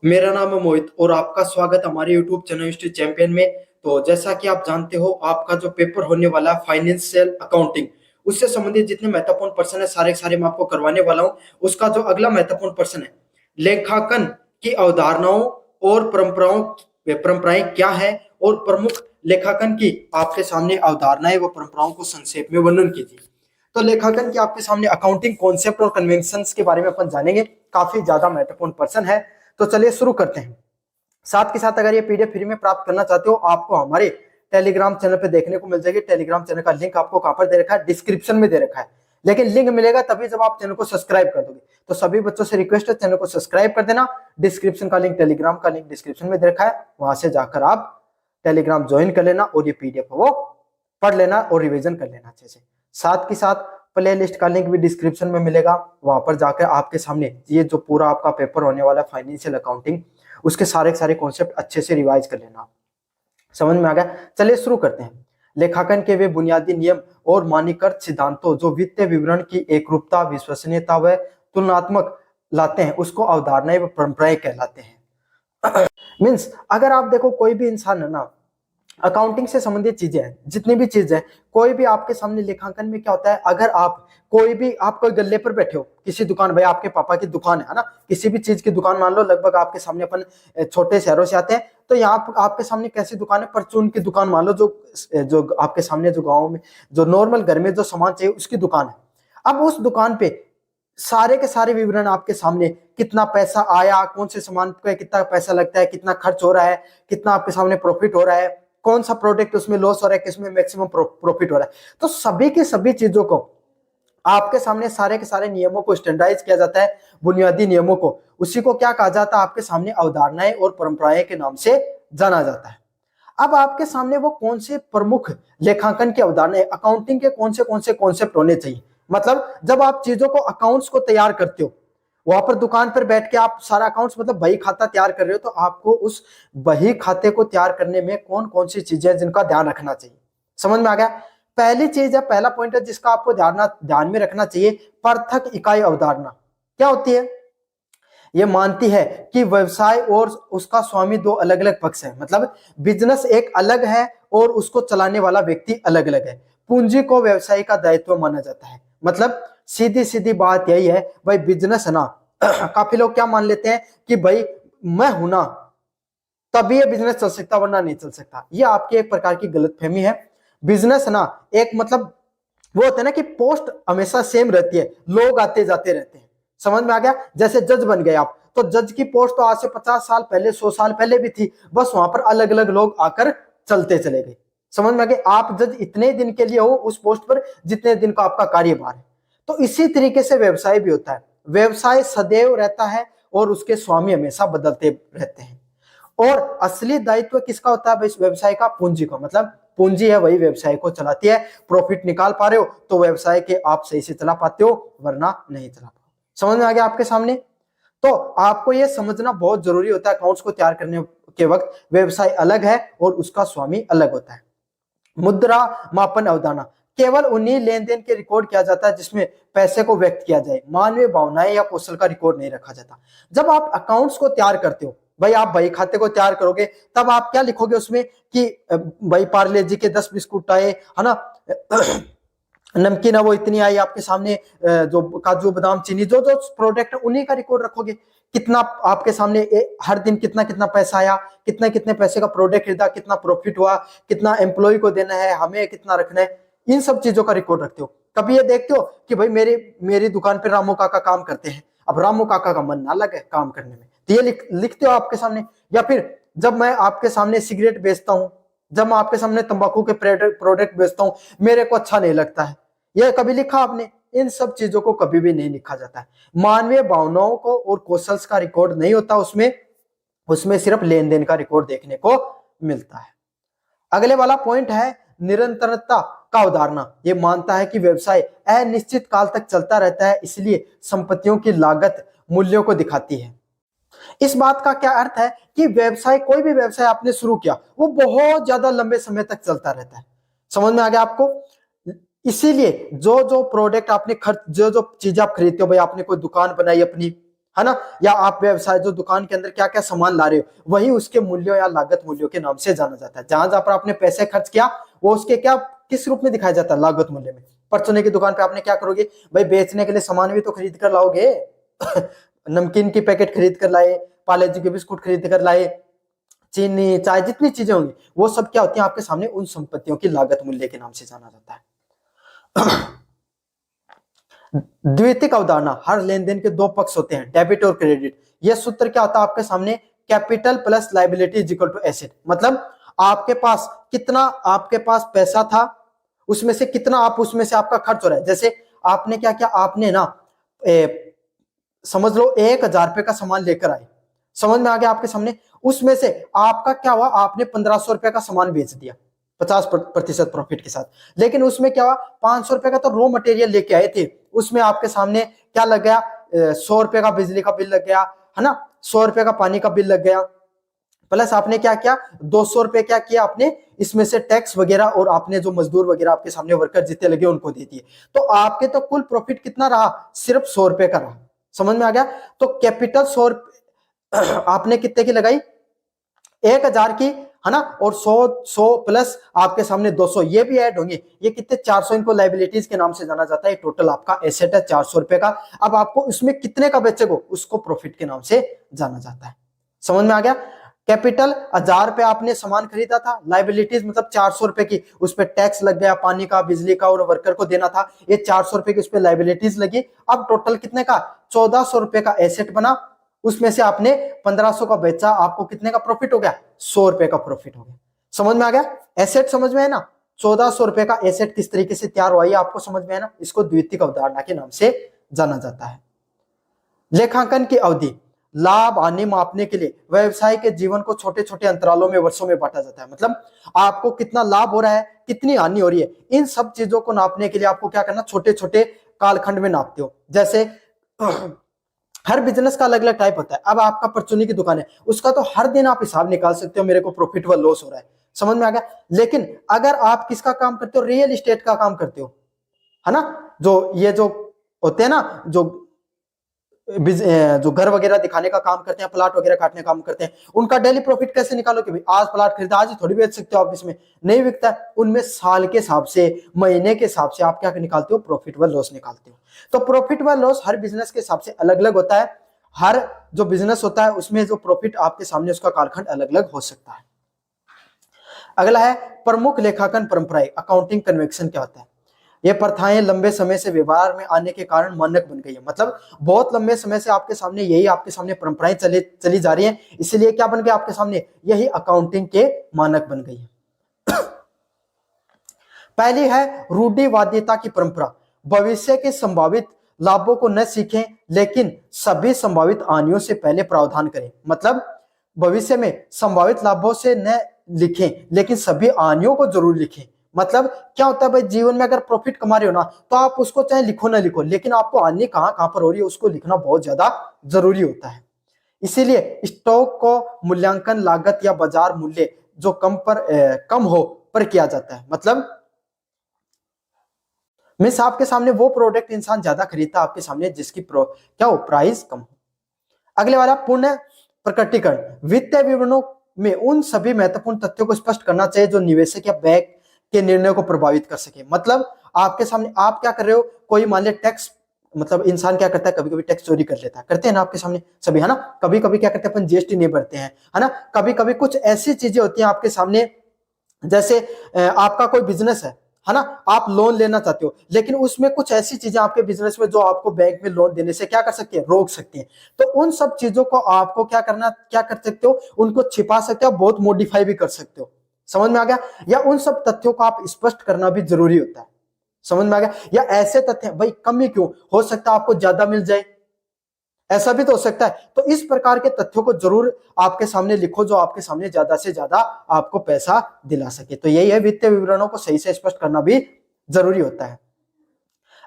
मेरा नाम है मोहित और आपका स्वागत हमारे यूट्यूब चैनल हिस्ट्री चैंपियन में। तो जैसा कि आप जानते हो, आपका जो पेपर होने वाला है फाइनेंशियल अकाउंटिंग, उससे संबंधित जितने महत्वपूर्ण प्रश्न है सारे के सारे मैं आपको करवाने वाला हूं। उसका जो अगला महत्वपूर्ण प्रश्न है, लेखांकन की अवधारणाओं और परंपराएं क्या है, और प्रमुख लेखांकन की आपके सामने अवधारणाएं व परंपराओं को संक्षेप में वर्णन कीजिए। तो लेखांकन के आपके सामने अकाउंटिंग कॉन्सेप्ट और कन्वेंशंस के बारे में अपन जानेंगे। काफी ज्यादा महत्वपूर्ण प्रश्न है, तो चलिए शुरू करते हैं। साथ के साथ अगर ये पीडीएफ फ्री में प्राप्त करना चाहते हो, आपको हमारे टेलीग्राम चैनल पे देखने को मिल जाएगी। टेलीग्राम चैनल का लिंक आपको कहां पर दे रखा है, डिस्क्रिप्शन में दे रखा है। लेकिन लिंक मिलेगा तभी जब आप चैनल को सब्सक्राइब कर दोगे। तो सभी बच्चों से रिक्वेस्ट है, चैनल को सब्सक्राइब कर देना। डिस्क्रिप्शन का लिंक, टेलीग्राम का लिंक डिस्क्रिप्शन में दे रखा है, वहां से जाकर आप टेलीग्राम ज्वाइन कर लेना और ये पीडीएफ वो पढ़ लेना और रिविजन कर लेना अच्छे से। साथ के साथ प्ले लिस्ट का लिंक भी डिस्क्रिप्शन में मिलेगा, वहां पर जाकर आपके सामने ये जो पूरा आपका पेपर होने वाला है फाइनेंशियल अकाउंटिंग, उसके सारे कॉन्सेप्ट अच्छे से रिवाइज कर लेना। समझ में आ गया? चलिए शुरू करते हैं। लेखांकन के वे बुनियादी नियम और मानकीकृत सिद्धांतों जो वित्तीय विवरण की एकरूपता, विश्वसनीयता व तुलनात्मक लाते हैं, उसको अवधारणाएं व परंपराएं कहलाते हैं। मीन्स अगर आप देखो, कोई भी इंसान है ना, अकाउंटिंग से संबंधित चीजें हैं, जितनी भी चीजें, कोई भी आपके सामने लेखांकन में क्या होता है, अगर आप कोई गल्ले पर बैठे हो किसी दुकान, भाई आपके पापा की दुकान है ना, किसी भी चीज की दुकान मान लो, लगभग आपके सामने, अपन छोटे शहरों से आते हैं, तो यहाँ आपके सामने कैसी दुकान है, परचून की दुकान मान लो, जो आपके सामने जो गाँव में जो नॉर्मल घर में जो सामान चाहिए उसकी दुकान है। अब उस दुकान पे सारे के सारे विवरण आपके सामने, कितना पैसा आया, कौन से सामान पे कितना पैसा लगता है, कितना खर्च हो रहा है, कितना आपके सामने प्रॉफिट हो रहा है, कौन सा प्रोडक्ट उसमें लॉस हो रहा है, किसमें मैक्सिमम प्रॉफिट हो रहा है। तो सभी की सभी चीजों को आपके सामने, सारे के सारे नियमों को स्टैंडर्डाइज किया जाता है, बुनियादी नियमों को। उसी को क्या कहा जाता है, आपके सामने अवधारणाएं और परंपराएं के नाम से जाना जाता है। अब आपके सामने वो कौन से प्रमुख लेखांकन की अवधारणाएं, अकाउंटिंग के कौन से कॉन्सेप्ट होने चाहिए। मतलब जब आप चीजों को, अकाउंट्स को तैयार करते हो, वहां पर दुकान पर बैठ के आप सारा अकाउंट्स, मतलब बही खाता तैयार कर रहे हो, तो आपको उस बही खाते को तैयार करने में कौन कौन सी चीजें हैं जिनका ध्यान रखना चाहिए। समझ में आ गया? पहली चीज है, पहला पॉइंट है जिसका आपको ध्यान में रखना चाहिए, पृथक इकाई अवधारणा। क्या होती है? ये मानती है कि व्यवसाय और उसका स्वामी दो अलग अलग पक्ष है। मतलब बिजनेस एक अलग है और उसको चलाने वाला व्यक्ति अलग अलग है। पूंजी को व्यवसाय का दायित्व माना जाता है। मतलब सीधी सीधी बात यही है, भाई बिजनेस है ना, काफी लोग क्या मान लेते हैं कि भाई मैं हूं ना तभी ये बिजनेस चल सकता, वरना नहीं चल सकता। ये आपकी एक प्रकार की गलतफहमी है। बिजनेस है ना, एक मतलब वो होता है ना कि पोस्ट हमेशा सेम रहती है, लोग आते जाते रहते हैं। समझ में आ गया? जैसे जज बन गए आप, तो जज की पोस्ट तो आज से 50 साल पहले, 100 साल पहले भी थी, बस वहां पर अलग अलग लोग आकर चलते चले गए। समझ में आ गया? आप जज इतने दिन के लिए हो उस पोस्ट पर जितने दिन का आपका कार्यभार है। तो इसी तरीके से व्यवसाय भी होता है। व्यवसाय सदैव रहता है और उसके स्वामी हमेशा बदलते रहते हैं। और असली दायित्व किसका होता है? इस व्यवसाय का पूंजी का। मतलब पूंजी है वही व्यवसाय को चलाती है। प्रॉफिट निकाल पा रहे हो तो व्यवसाय के आप सही से चला पाते हो, वरना नहीं चला पाओ। समझ में आ गया आपके सामने? तो आपको यह समझना बहुत जरूरी होता है, अकाउंट्स को तैयार करने के वक्त व्यवसाय अलग है और उसका स्वामी अलग होता है। मुद्रा मापन अवधारणा, केवल उन्हीं लेन देन के रिकॉर्ड किया जाता है जिसमें पैसे को व्यक्त किया जाए, मानवीय भावनाएं या कौशल का रिकॉर्ड नहीं रखा जाता। जब आप अकाउंट्स को तैयार करते हो, भाई आप बही खाते को तैयार करोगे, तब आप क्या लिखोगे उसमें कि भाई पार्ले जी के 10 बिस्कुट आए, है ना, नमकीन है वो इतनी आई आपके सामने, जो काजू बादाम चीनी जो जो प्रोडक्ट है उन्हीं का रिकॉर्ड रखोगे। कितना आपके सामने हर दिन कितना कितना पैसा आया, कितने कितने पैसे का प्रोडक्ट खरीदा, कितना प्रॉफिट हुआ, कितना एम्प्लॉय को देना है, हमें कितना रखना है, इन सब चीजों का रिकॉर्ड रखते हो। कभी ये देखते हो कि भाई मेरी दुकान पे रामू काका काम करते हैं, अब रामू काका का मन ना लगे काम करने में, तो ये लिखते हो आपके सामने। या फिर जब मैं आपके सामने सिगरेट बेचता हूं, जब मैं आपके सामने तंबाकू के प्रोडक्ट बेचता हूं, मेरे को अच्छा नहीं लगता है, यह कभी लिखा आपने? इन सब चीजों को कभी भी नहीं लिखा जाता है। मानवीय भावनाओं को और कौशल का रिकॉर्ड नहीं होता उसमें, उसमें सिर्फ लेन देन का रिकॉर्ड देखने को मिलता है। अगले वाला पॉइंट है निरंतरता का अवधारणा। यह मानता है कि व्यवसाय अनिश्चित काल तक चलता रहता है, इसलिए संपत्तियों की लागत मूल्यों को दिखाती है। इस बात का क्या अर्थ है कि व्यवसाय, कोई भी व्यवसाय आपने शुरू किया, वो बहुत ज्यादा लंबे समय तक चलता रहता है। समझ में आ गया आपको? इसीलिए जो जो प्रोडक्ट आपने खर्च, जो जो चीज आप खरीदते हो, भाई आपने कोई दुकान बनाई अपनी, है ना, या आप व्यवसाय जो दुकान के अंदर क्या क्या सामान ला रहे हो वही उसके मूल्यों या लागत मूल्यों के नाम से जाना जाता है। जहां जहां पर आपने पैसे खर्च किया वो उसके क्या किस रूप में दिखाया जाता है, लागत मूल्य में। परचूने की दुकान पे आपने क्या करोगे भाई, बेचने के लिए सामान भी तो खरीद कर लाओगे नमकीन की पैकेट खरीद कर लाए, पार्ले जी के बिस्कुट खरीद कर लाए, चीनी चाय जितनी चीजें होंगी वो सब क्या होती है आपके सामने उन संपत्तियों की लागत मूल्य के नाम से जाना जाता है। द्वितीयक अवधारणा, हर लेन देन के दो पक्ष होते हैं, डेबिट और क्रेडिट। यह सूत्र क्या होता है आपके सामने, capital plus liability is equal to asset. मतलब आपके पास कितना, आपके पास पैसा था उसमें से कितना आप उसमें से आपका खर्च हो रहा है। जैसे आपने क्या किया, आपने ना समझ लो 1,000 रुपए का सामान लेकर आए, समझ में आ गया आपके सामने, उसमें से आपका क्या हुआ, आपने 1,500 रुपए का सामान बेच दिया 50% प्रॉफिट के साथ। लेकिन उसमें क्या हुआ, 500 रुपए का तो रॉ मटेरियल लेके आए थे, उसमें आपके सामने क्या लग गया, 100 रुपए का बिजली का बिल लग गया, है ना, 100 रुपए का पानी का बिल लग गया, प्लस आपने क्या किया 200 रुपए क्या किया आपने इसमें से टैक्स वगैरह, और आपने जो मजदूर वगैरह आपके सामने वर्कर जितने लगे उनको दे दिए। तो आपके तो कुल प्रॉफिट कितना रहा, सिर्फ 100 रुपए का रहा। समझ में आ गया। तो कैपिटल 100 आपने कितने की लगाई, 1,000 की, है ना, और 100 प्लस आपके सामने 200 ये भी ऐड होंगे, ये कितने 400, इनको लाइबिलिटीज के नाम से जाना जाता है। टोटल आपका एसेट है 400 रुपए का। अब आपको इसमें कितने का बेचेगा उसको प्रॉफिट के नाम से जाना जाता है। समझ में आ गया। कैपिटल 1,000 रुपए आपने सामान खरीदा था, लाइबिलिटीज मतलब 400 रुपए की, उस पर टैक्स लग गया, पानी का बिजली का और वर्कर को देना था, ये 400 रुपए की उस पर लाइबिलिटीज लगी। अब टोटल कितने का 1,400 रुपए का एसेट बना, उसमें से आपने 1,500 का बेचा, आपको कितने का प्रॉफिट हो गया, 100 रुपए का प्रॉफिट हो गया। समझ में आ गया। एसेट समझ में है ना, 1,400 रुपए का एसेट किस तरीके से तैयार हुआ ये आपको समझ में है ना। इसको द्वितीयक अवधारणा के नाम से जाना जाता है। लेखांकन की अवधि, लाभ हानि मापने के लिए व्यवसाय के जीवन को छोटे छोटे अंतरालों में वर्षों में बांटा जाता है। मतलब आपको कितना लाभ हो रहा है, कितनी हानि हो रही है, इन सब चीजों को नापने के लिए आपको क्या करना, छोटे छोटे कालखंड में नापते हो। जैसे हर बिजनेस का अलग अलग टाइप होता है। अब आपका परचूनी की दुकान है, उसका तो हर दिन आप हिसाब निकाल सकते हो, मेरे को प्रॉफिट व लॉस हो रहा है, समझ में आ गया। लेकिन अगर आप किसका काम करते हो, रियल एस्टेट का काम करते हो, है ना, जो ये जो होते हैं ना, जो घर वगैरह दिखाने का काम करते हैं, प्लाट वगैरह काटने का काम करते हैं, उनका डेली प्रॉफिट कैसे निकालो कि भाई आज प्लाट खरीदा, आज ही थोड़ी बेच सकते हो आप, इसमें नहीं बिकता है। उनमें साल के हिसाब से, महीने के हिसाब से आप क्या निकालते हो, प्रॉफिट व लॉस निकालते हो। तो प्रॉफिट व लॉस हर बिजनेस के हिसाब से अलग अलग होता है। हर जो बिजनेस होता है उसमें जो प्रॉफिट आपके सामने उसका कालखंड अलग अलग हो सकता है। अगला है प्रमुख लेखांकन परंपराएं, अकाउंटिंग कन्वेंशन क्या होता है। ये प्रथाएं लंबे समय से व्यवहार में आने के कारण मानक बन गई है। मतलब बहुत लंबे समय से आपके सामने यही आपके सामने परंपराएं चली जा रही हैं, इसलिए क्या बन गया आपके सामने, यही अकाउंटिंग के मानक बन गई है। पहली है रूढ़िवादिता की परंपरा, भविष्य के संभावित लाभों को न सीखें लेकिन सभी संभावित हानियों से पहले प्रावधान करें। मतलब भविष्य में संभावित लाभों से न लिखें लेकिन सभी हानियों को जरूर लिखें। मतलब क्या होता है भाई, जीवन में अगर प्रॉफिट कमा रहे हो ना तो आप उसको चाहे लिखो ना लिखो, लेकिन आपको हानि कहां कहां पर हो रही है उसको लिखना बहुत ज्यादा जरूरी होता है। इसीलिए स्टॉक को मूल्यांकन लागत या बाजार मूल्य जो कम हो पर किया जाता है। मतलब मिस आपके सामने वो प्रोडक्ट इंसान ज्यादा खरीदता है आपके सामने जिसकी क्या हो, प्राइस कम हो। अगले वाला पूर्ण प्रकटीकरण, वित्तीय विवरणों में उन सभी महत्वपूर्ण तथ्यों को स्पष्ट करना चाहिए जो निवेशक या बैंक के निर्णय को प्रभावित कर सके। मतलब आपके सामने आप क्या कर रहे हो, कोई मान ले टैक्स, मतलब इंसान क्या करता है, कभी कभी टैक्स चोरी कर लेता है, करते हैं ना आपके सामने सभी, है ना। कभी कभी क्या करते हैं अपन, जीएसटी नहीं भरते हैं, है ना। कभी कभी कुछ ऐसी चीजें होती हैं आपके सामने, जैसे आपका कोई बिजनेस है ना, आप लोन लेना चाहते हो, लेकिन उसमें कुछ ऐसी चीजें आपके बिजनेस में जो आपको बैंक में लोन देने से क्या कर सकती है, रोक सकती है। तो उन सब चीजों को आपको क्या कर सकते हो, उनको छिपा सकते हो, बहुत मॉडिफाई भी कर सकते हो। समझ में आ गया। या उन सब तथ्यों को आप स्पष्ट करना भी जरूरी होता है। समझ में आ गया। या ऐसे तथ्य भाई कमी क्यों, हो सकता है आपको ज्यादा मिल जाए, ऐसा भी तो हो सकता है। तो इस प्रकार के तथ्यों को जरूर आपके सामने लिखो जो आपके सामने ज्यादा से ज्यादा आपको पैसा दिला सके। तो यही है, वित्तीय विवरणों को सही से स्पष्ट करना भी जरूरी होता है।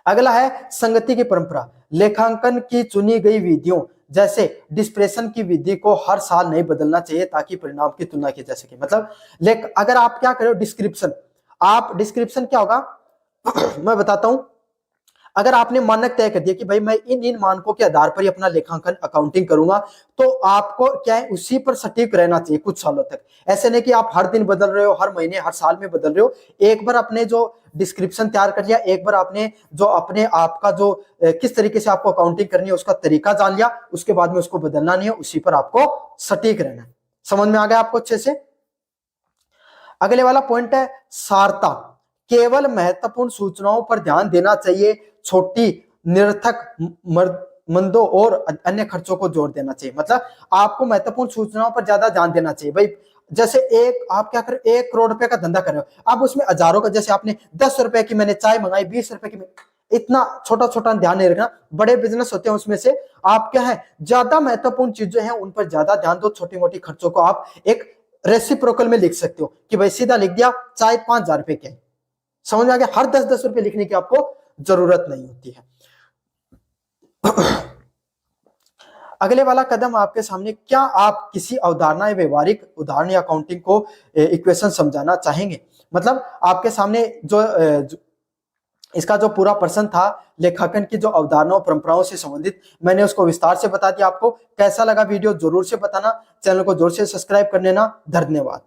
अगला है संगति की परंपरा, लेखांकन की चुनी गई विधियों जैसे डिस्प्रेशन की विधि को हर साल नहीं बदलना चाहिए ताकि परिणाम की तुलना की जा सके। मतलब अगर आप क्या करो, डिस्क्रिप्शन क्या होगा मैं बताता हूं। अगर आपने मानक तय कर दिया कि भाई मैं इन इन मानकों के आधार पर ही अपना लेखांकन अकाउंटिंग करूंगा, तो आपको क्या है, उसी पर सटीक रहना चाहिए कुछ सालों तक। ऐसे नहीं कि आप हर दिन बदल रहे हो, हर महीने हर साल में बदल रहे हो। एक बार अपने जो डिस्क्रिप्शन तैयार कर लिया, एक बार आपने जो अपने आपका जो किस तरीके से आपको अकाउंटिंग करनी है उसका तरीका जान लिया, उसके बाद में उसको बदलना नहीं है, उसी पर आपको सटीक रहना है। समझ में आ गया आपको अच्छे से? अगले वाला पॉइंट है सारता। केवल महत्वपूर्ण सूचनाओं पर ध्यान देना चाहिए, छोटी निरर्थक मंदों और अन्य खर्चों को जोड़ देना चाहिए। मतलब आपको महत्वपूर्ण सूचनाओं पर ज्यादा ध्यान देना चाहिए। भाई जैसे एक आप क्या करें, 1 करोड़ रुपए का धंधा कर रहे हो, आप उसमें हजारों का, जैसे आपने 10 रुपए की मैंने चाय मंगाई, 20 रुपए की, इतना छोटा छोटा ध्यान नहीं रखना। बड़े बिजनेस होते हैं उसमें से आप क्या है, ज्यादा महत्वपूर्ण चीजें हैं उन पर ज्यादा ध्यान दो, छोटी मोटी खर्चों को आप एक रेसिप्रोकल में लिख सकते हो कि भाई सीधा लिख दिया चाय 5,000 रुपए के। समझ में आ गया? हर 10-10 रुपए लिखने की आपको जरूरत नहीं होती है। अगले वाला कदम आपके सामने, क्या आप किसी अवधारणा या व्यवहारिक उदाहरण या अकाउंटिंग को इक्वेशन समझाना चाहेंगे? मतलब आपके सामने जो इसका जो पूरा प्रश्न था लेखांकन की जो अवधारणाओं परंपराओं से संबंधित, मैंने उसको विस्तार से बता दिया। आपको कैसा लगा वीडियो जरूर से बताना, चैनल को जरूर से सब्सक्राइब कर लेना। धन्यवाद।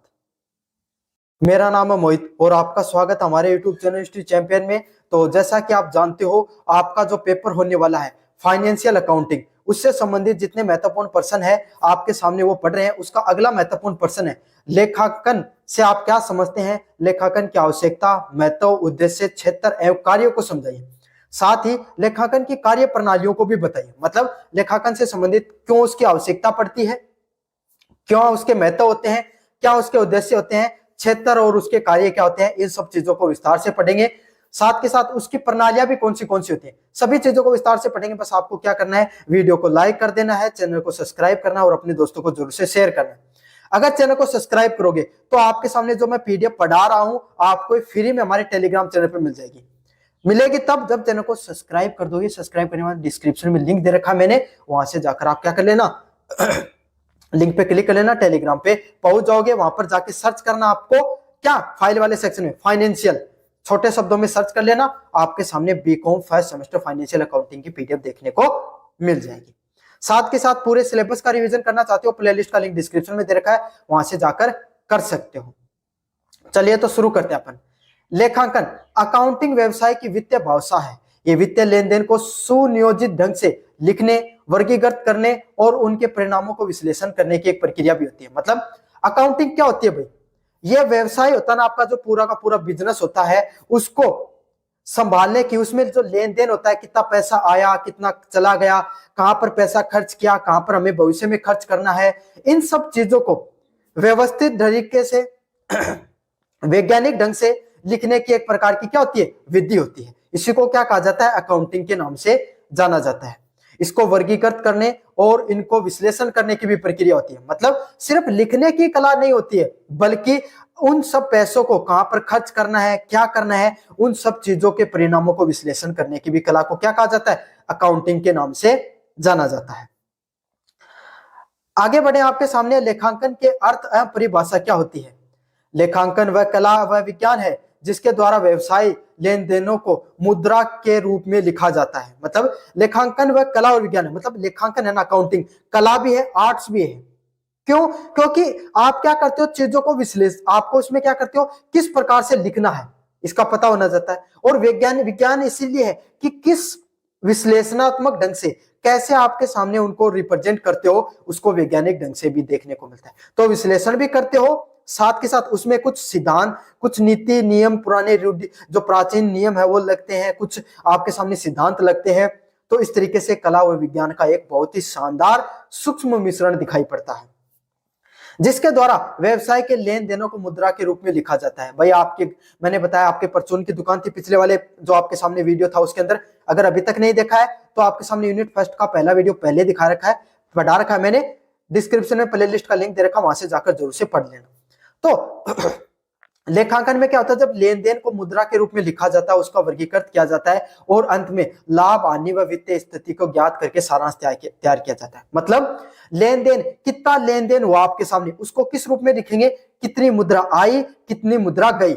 मेरा नाम है मोहित और आपका स्वागत हमारे यूट्यूब चैनल हिस्ट्री चैंपियन में। तो जैसा कि आप जानते हो, आपका जो पेपर होने वाला है फाइनेंशियल अकाउंटिंग, उससे संबंधित जितने महत्वपूर्ण प्रश्न है आपके सामने वो पढ़ रहे हैं। उसका अगला महत्वपूर्ण प्रश्न है लेखांकन से आप क्या समझते हैं, लेखांकन की आवश्यकता, महत्व, उद्देश्य, क्षेत्र एवं कार्यों को समझाइए। साथ ही लेखांकन की कार्य प्रणालियों को भी बताइए। मतलब लेखांकन से संबंधित क्यों उसकी आवश्यकता पड़ती है, क्यों उसके महत्व होते हैं, क्या उसके उद्देश्य होते हैं, क्षेत्र और उसके कार्य क्या होते हैं, इन सब चीजों को विस्तार से पढ़ेंगे। साथ के साथ उसकी प्रणालियां भी कौन सी होती हैं, सभी चीजों को विस्तार से पढ़ेंगे। बस आपको क्या करना है, वीडियो को लाइक कर देना है, चैनल को सब्सक्राइब करना है और अपने दोस्तों को जरूर से शेयर करना है। अगर चैनल को सब्सक्राइब करोगे तो आपके सामने जो मैं पीडीएफ पढ़ा रहा हूं आपको फ्री में हमारे टेलीग्राम चैनल पर मिल जाएगी। मिलेगी तब जब चैनल को सब्सक्राइब कर दोगे। सब्सक्राइब करने के बाद डिस्क्रिप्शन में लिंक दे रखा है मैंने, वहां से जाकर आप क्या कर लेना, लिंक पे क्लिक कर लेना, टेलीग्राम पे पहुंच जाओगे। वहां पर जाके सर्च करना, आपको क्या फाइल वाले सेक्शन में फाइनेंशियल छोटे शब्दों में सर्च कर लेना, आपके सामने BCom first semester financial accounting की पीडीएफ देखने को मिल जाएगी। साथ के साथ पूरे सिलेबस का रिवीजन करना चाहते हो, प्लेलिस्ट का लिंक डिस्क्रिप्शन में दे रखा है, वहां से जाकर कर सकते हो। चलिए तो शुरू करते हैं अपन। लेखांकन अकाउंटिंग व्यवसाय की वित्तीय भाषा है। ये वित्तीय लेन देन को सुनियोजित ढंग से लिखने, वर्गीकृत करने और उनके परिणामों को विश्लेषण करने की एक प्रक्रिया भी होती है। मतलब अकाउंटिंग क्या होती है भाई, ये व्यवसाय होता है ना आपका, जो पूरा का पूरा बिजनेस होता है उसको संभालने की, उसमें जो लेन देन होता है, कितना पैसा आया, कितना चला गया, कहां पर पैसा खर्च किया, कहां पर हमें भविष्य में खर्च करना है, इन सब चीजों को व्यवस्थित तरीके से वैज्ञानिक ढंग से लिखने की एक प्रकार की क्या होती है, विधि होती है। इसी को क्या कहा जाता है, अकाउंटिंग के नाम से जाना जाता है। इसको वर्गीकृत करने और इनको विश्लेषण करने की भी प्रक्रिया होती है। मतलब सिर्फ लिखने की कला नहीं होती है, बल्कि उन सब पैसों को कहां पर खर्च करना है, क्या करना है, उन सब चीजों के परिणामों को विश्लेषण करने की भी कला को क्या कहा जाता है, अकाउंटिंग के नाम से जाना जाता है। आगे बढ़े, आपके सामने लेखांकन के अर्थ एवं परिभाषा क्या होती है। लेखांकन वह कला वह विज्ञान है जिसके द्वारा व्यवसाय लेन देनों को मुद्रा के रूप में लिखा जाता है। मतलब लेखांकन वह कला और विज्ञान है। मतलब लेखांकन है ना, अकाउंटिंग कला भी है, आर्ट्स भी है। क्यों? क्योंकि आप क्या करते हो, चीजों को आपको उसमें क्या करते हो, किस प्रकार से लिखना है इसका पता होना जाता है। और विज्ञान इसीलिए है कि किस विश्लेषणात्मक ढंग से कैसे आपके सामने उनको रिप्रेजेंट करते हो, उसको वैज्ञानिक ढंग से भी देखने को मिलता है। तो विश्लेषण भी करते हो, साथ के साथ उसमें कुछ सिद्धांत, कुछ नीति नियम, पुराने जो प्राचीन नियम है वो लगते हैं, कुछ आपके सामने सिद्धांत लगते हैं। तो इस तरीके से कला व विज्ञान का एक बहुत ही शानदार सूक्ष्म मिश्रण दिखाई पड़ता है, जिसके द्वारा व्यवसाय के लेन देनों को मुद्रा के रूप में लिखा जाता है। भाई आपके, मैंने बताया आपके परचून की दुकान थी, पिछले वाले जो आपके सामने वीडियो था उसके अंदर, अगर अभी तक नहीं देखा है तो आपके सामने यूनिट फर्स्ट का पहला वीडियो पहले दिखा रखा है, बढ़ा रखा है मैंने, डिस्क्रिप्शन में प्लेलिस्ट का लिंक दे रखा, वहां से जाकर जरूर से पढ़ लेना। तो लेखांकन में क्या होता है, जब लेन देन को मुद्रा के रूप में लिखा जाता है, उसका वर्गीकृत किया जाता है और अंत में लाभ हानि व वित्तीय स्थिति को ज्ञात करके सारांश तैयार किया जाता है। मतलब लेन देन, कितना लेन देन हुआ आपके सामने, उसको किस रूप में लिखेंगे, कितनी मुद्रा आई, कितनी मुद्रा गई,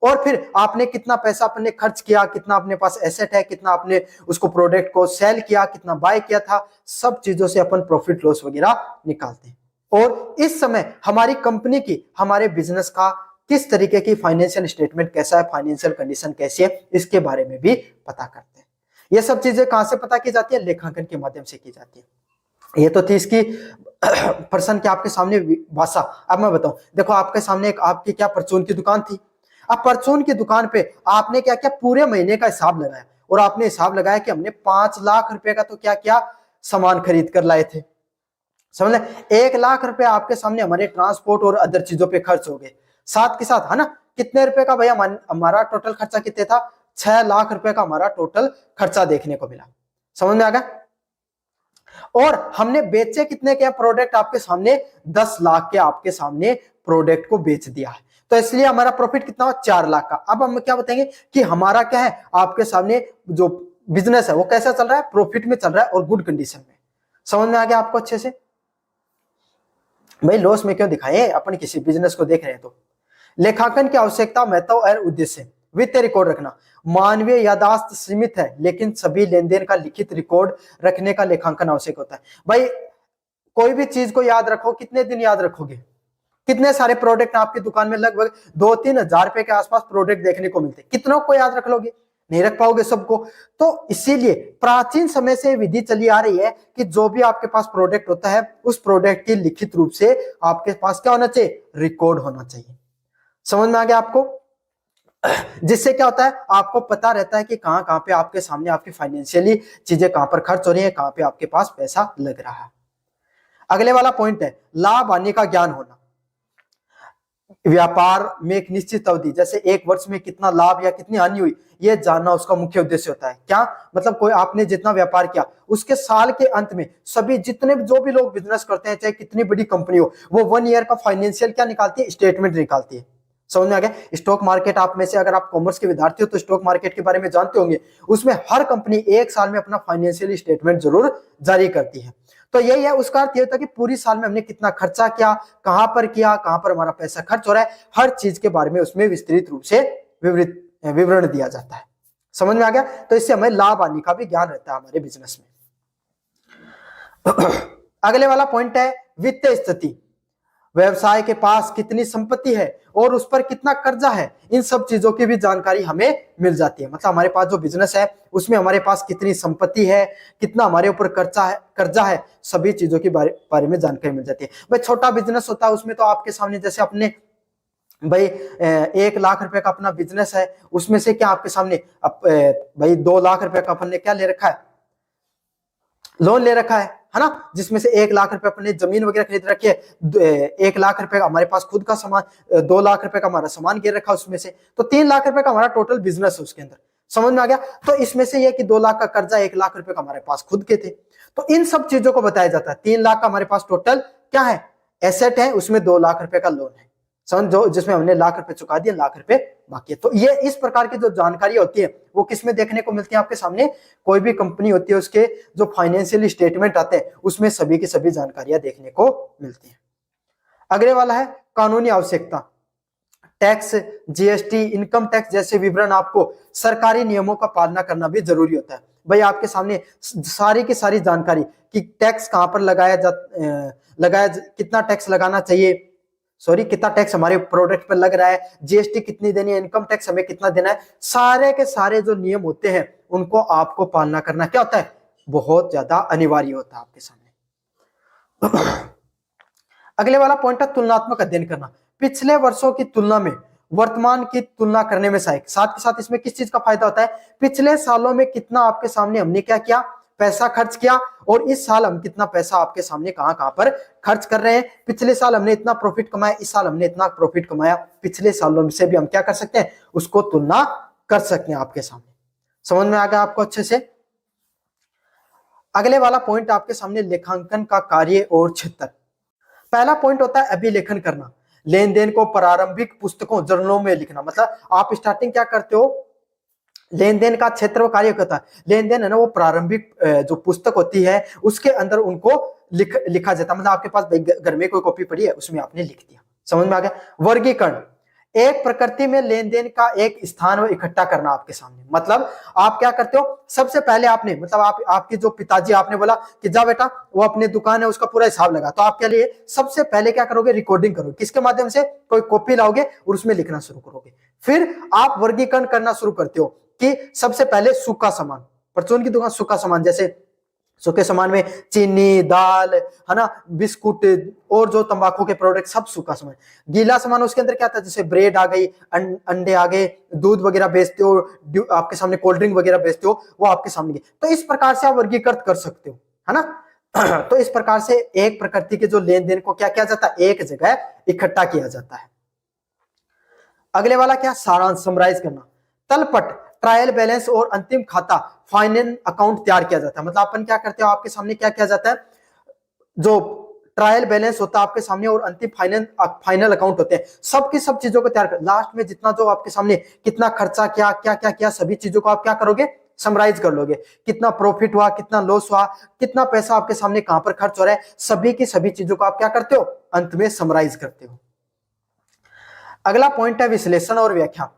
और फिर आपने कितना पैसा अपने खर्च किया, कितना अपने पास एसेट है, कितना आपने उसको प्रोडक्ट को सेल किया, कितना बाय किया था, सब चीजों से अपन प्रॉफिट लॉस वगैरह निकालते हैं। और इस समय हमारी कंपनी की, हमारे बिजनेस का किस तरीके की फाइनेंशियल स्टेटमेंट कैसा है, फाइनेंशियल कंडीशन कैसी है, इसके बारे में भी पता करते हैं। ये सब चीजें कहां से पता की जाती है? लेखांकन के माध्यम से की जाती है। ये तो थी इसकी पर्सन की आपके सामने भाषा। अब मैं बताऊं, देखो आपके सामने एक आपकी क्या परचून की दुकान थी। अब परचून की दुकान पे आपने क्या किया, पूरे महीने का हिसाब लगाया और आपने हिसाब लगाया कि हमने 5 लाख रुपए का तो क्या क्या सामान खरीद कर लाए थे। समझ लें 1 लाख रुपए आपके सामने हमारे ट्रांसपोर्ट और अदर चीजों पे खर्च हो गए। साथ के साथ है ना, कितने रुपए का भैया हमारा टोटल खर्चा कितने था? 6 लाख रुपए का हमारा टोटल खर्चा देखने को मिला। समझ में आ गया? और हमने बेचे कितने के प्रोडक्ट? आपके सामने 10 लाख के आपके सामने प्रोडक्ट को बेच दिया है, तो इसलिए हमारा प्रॉफिट कितना हुआ? 4 लाख का। अब हम क्या बताएंगे कि हमारा क्या है, आपके सामने जो बिजनेस है वो कैसा चल रहा है? प्रॉफिट में चल रहा है और गुड कंडीशन में। समझ में आ गया आपको अच्छे से? भाई लॉस में क्यों दिखाएं, अपन किसी बिजनेस को देख रहे हैं तो। लेखांकन की आवश्यकता, महत्व और उद्देश्य। वित्तीय रिकॉर्ड रखना। मानवीय याददाश्त सीमित है, लेकिन सभी लेन देन का लिखित रिकॉर्ड रखने का लेखांकन आवश्यक होता है। भाई कोई भी चीज को याद रखो, कितने दिन याद रखोगे? कितने सारे प्रोडक्ट आपकी दुकान में, लगभग 2-3 हजार रुपए के आसपास प्रोडक्ट देखने को मिलते हैं, कितनों को याद रख लोगे? नहीं रख पाओगे सबको। तो इसीलिए प्राचीन समय से विधि चली आ रही है कि जो भी आपके पास प्रोडक्ट होता है, उस प्रोडक्ट की लिखित रूप से आपके पास क्या होना चाहिए? रिकॉर्ड होना चाहिए। समझ में आ गया आपको? जिससे क्या होता है, आपको पता रहता है कि कहां कहां पे आपके सामने आपकी फाइनेंशियली चीजें कहां पर खर्च हो रही है, कहां पे आपके पास पैसा लग रहा है। अगले वाला पॉइंट है लाभ हानि का ज्ञान होना। व्यापार में एक निश्चित अवधि, जैसे 1 वर्ष में कितना लाभ या कितनी हानि हुई, यह जानना उसका मुख्य उद्देश्य होता है। क्या मतलब? कोई आपने जितना व्यापार किया, उसके साल के अंत में सभी जितने जो भी लोग बिजनेस करते हैं, चाहे कितनी बड़ी कंपनी हो, वो 1 ईयर का फाइनेंशियल क्या निकालती है? स्टेटमेंट निकालती है। समझ में आ गया? स्टॉक मार्केट आप में से अगर आप कॉमर्स के विद्यार्थी हो तो स्टॉक मार्केट के बारे में जानते होंगे। उसमें हर कंपनी 1 साल में अपना फाइनेंशियल स्टेटमेंट जरूर जारी करती है। तो यही है, उसका अर्थ ये होता है कि पूरी साल में हमने कितना खर्चा किया, कहां पर किया, कहां पर हमारा पैसा खर्च हो रहा है, हर चीज के बारे में उसमें विस्तृत रूप से विवरण दिया जाता है। समझ में आ गया? तो इससे हमें लाभ हानि का भी ज्ञान रहता है हमारे बिजनेस में। अगले वाला पॉइंट है वित्तीय स्थिति। व्यवसाय के पास कितनी संपत्ति है और उस पर कितना कर्जा है, इन सब चीजों की भी जानकारी हमें मिल जाती है। मतलब हमारे पास जो बिजनेस है उसमें हमारे पास कितनी संपत्ति है, कितना हमारे ऊपर कर्जा है, सभी चीजों के बारे में जानकारी मिल जाती है। भाई छोटा बिजनेस होता है, उसमें तो आपके सामने जैसे अपने भाई 1 लाख रुपए का अपना बिजनेस है, उसमें से क्या आपके सामने भाई 2 लाख रुपए का अपन ने क्या ले रखा है? लोन ले रखा है ना, जिसमें से 1 लाख रुपए अपने जमीन वगैरह खरीद रखी है, 1 लाख रुपए का हमारे पास खुद का सामान, 2 लाख रुपए का हमारा सामान गिर रखा है उसमें से, तो 3 लाख रुपए का हमारा टोटल बिजनेस है उसके अंदर। समझ में आ गया? तो इसमें से ये कि 2 लाख का कर्जा, 1 लाख रुपए का हमारे पास खुद के थे, तो इन सब चीजों को बताया जाता है। 3 लाख का हमारे पास टोटल क्या है? एसेट है, उसमें 2 लाख रुपए का लोन है, समझो, जिसमें हमने लाख रुपए चुका दिए, लाख रुपए बाकी है। तो ये इस प्रकार की जो जानकारी होती है वो किसमें देखने को मिलती है? आपके सामने कोई भी कंपनी होती है उसके जो फाइनेंशियल स्टेटमेंट आते हैं उसमें सभी की सभी जानकारियां देखने को मिलती हैं। अगले वाला है कानूनी आवश्यकता। टैक्स, जीएसटी, इनकम टैक्स जैसे विवरण आपको सरकारी नियमों का पालना करना भी जरूरी होता है। भाई आपके सामने सारी की सारी जानकारी कि टैक्स कहां पर लगाया कितना टैक्स लगाना चाहिए, कितना टैक्स हमारे प्रोडक्ट पर लग रहा है, जीएसटी कितनी देनी है, इनकम टैक्स हमें कितना देना है, सारे के सारे जो नियम होते हैं उनको आपको पालना करना क्या होता है? बहुत ज्यादा अनिवार्य होता है आपके सामने। अगले वाला पॉइंट है तुलनात्मक अध्ययन करना। पिछले वर्षों की तुलना में वर्तमान की तुलना करने में सहायक। साथ के साथ इसमें किस चीज का फायदा होता है? पिछले सालों में कितना आपके सामने हमने क्या किया? पैसा खर्च किया, और इस साल हम कितना पैसा आपके सामने कहां कहां पर खर्च कर रहे हैं। पिछले साल हमने इतना प्रॉफिट कमाया, इस साल हमने इतना प्रॉफिट कमाया, पिछले सालों से भी हम क्या कर सकते हैं? उसको तुलना कर सकते हैं आपके सामने। समझ में आ गया आपको अच्छे से? अगले वाला पॉइंट आपके सामने लेखांकन का कार्य और क्षेत्र। पहला पॉइंट होता है अभिलेखन करना। लेन देन को प्रारंभिक पुस्तकों, जर्नलों में लिखना। मतलब आप स्टार्टिंग क्या करते हो? लेन देन का क्षेत्र कार्य करता है। लेन देन है ना, वो प्रारंभिक जो पुस्तक होती है उसके अंदर उनको लिखा जाता है। मतलब आपके पास घर में कोई कॉपी पड़ी है, उसमें आपने लिख दिया। समझ में आ गया? वर्गीकरण, एक प्रकृति में लेन देन का एक स्थान वो इकट्ठा करना आपके सामने। मतलब आप क्या करते हो, सबसे पहले आपने मतलब आपके जो पिताजी, आपने बोला कि जा बेटा वो अपनी दुकान है उसका पूरा हिसाब लगा, तो आपके लिए सबसे पहले क्या करोगे, रिकॉर्डिंग करोगे। किसके माध्यम से, कोई कॉपी लाओगे और उसमें लिखना शुरू करोगे। फिर आप वर्गीकरण करना शुरू करते हो कि सबसे पहले सूखा सामान, परचून की दुकान सूखा सामान, जैसे सूखे सामान में चीनी, दाल, है ना, बिस्कुट और जो तंबाकू के प्रोडक्ट सब सूखा सामान। गीला सामान उसके अंदर क्या था, जैसे ब्रेड आ गई, अंडे आ गए, दूध वगैरह बेचते हो, आपके सामने कोल्ड ड्रिंक वगैरह बेचते हो, वो आपके सामने। तो इस प्रकार से आप वर्गीकृत कर सकते हो, है ना। तो इस प्रकार से एक प्रकृति के जो लेन देन को क्या किया जाता है, एक जगह इकट्ठा किया जाता है। अगले वाला क्या, सारांश, समराइज करना। तलपट, ट्रायल बैलेंस और अंतिम खाता, फाइनल अकाउंट तैयार किया जाता है। मतलब अपन क्या करते हो, आपके सामने क्या किया जाता है, जो ट्रायल बैलेंस होता है आपके सामने और अंतिम फाइनल अकाउंट होते हैं, सबकी सब चीजों को तैयार कर, लास्ट में जितना जो आपके सामने कितना खर्चा क्या क्या क्या क्या सभी चीजों को आप क्या करोगे, समराइज कर लोगे। कितना प्रॉफिट हुआ, कितना लॉस हुआ, कितना पैसा आपके सामने कहां पर खर्च हो रहा है, सभी की सभी चीजों को आप क्या करते हो, अंत में समराइज करते हो। अगला पॉइंट है विश्लेषण और व्याख्या।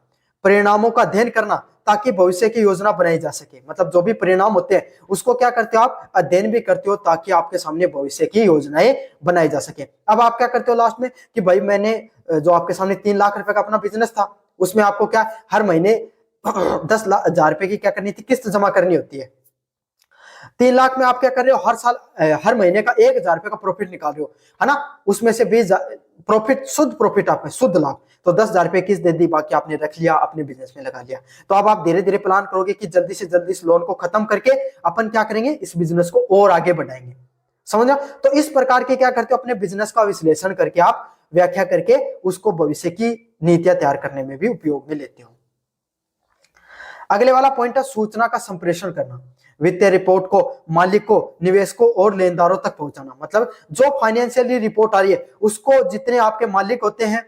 परिणामों का अध्ययन करना ताकि भविष्य की योजना बनाई जा सके। मतलब जो भी परिणाम होते हैं उसको क्या करते हो, आप अध्ययन भी करते हो ताकि आपके सामने भविष्य की योजनाएं बनाई जा सके। अब आप क्या करते हो लास्ट में कि भाई मैंने जो आपके सामने 3 लाख रुपए का अपना बिजनेस था, उसमें आपको क्या हर महीने 10,000 रुपए की क्या करनी थी, किस्त जमा करनी होती है। 3 लाख में आप क्या कर रहे हो, हर साल हर महीने का 1,000 रुपए का प्रॉफिट निकाल रहे हो, है ना। उसमें से 20 प्रॉफिट, शुद्ध प्रॉफिट आपने, शुद्ध लाभ, तो 10,000 रुपए किस्त दे दी, बाकी आपने रख लिया, अपने बिजनेस में लगा लिया। तो अब आप धीरे धीरे प्लान करोगे कि जल्दी से जल्दी इस लोन को खत्म करके अपन क्या करेंगे, इस बिजनेस को और आगे बढ़ाएंगे। समझा। तो इस प्रकार के क्या करते हो, अपने बिजनेस का विश्लेषण करके आप व्याख्या करके उसको भविष्य की नीतियां तैयार करने में भी उपयोग में लेते हो। अगले वाला पॉइंट है सूचना का संप्रेषण करना। वित्तीय रिपोर्ट को मालिकों, निवेशकों और लेनदारों तक पहुंचाना। मतलब जो फाइनेंशियली रिपोर्ट आ रही है उसको जितने आपके मालिक होते हैं,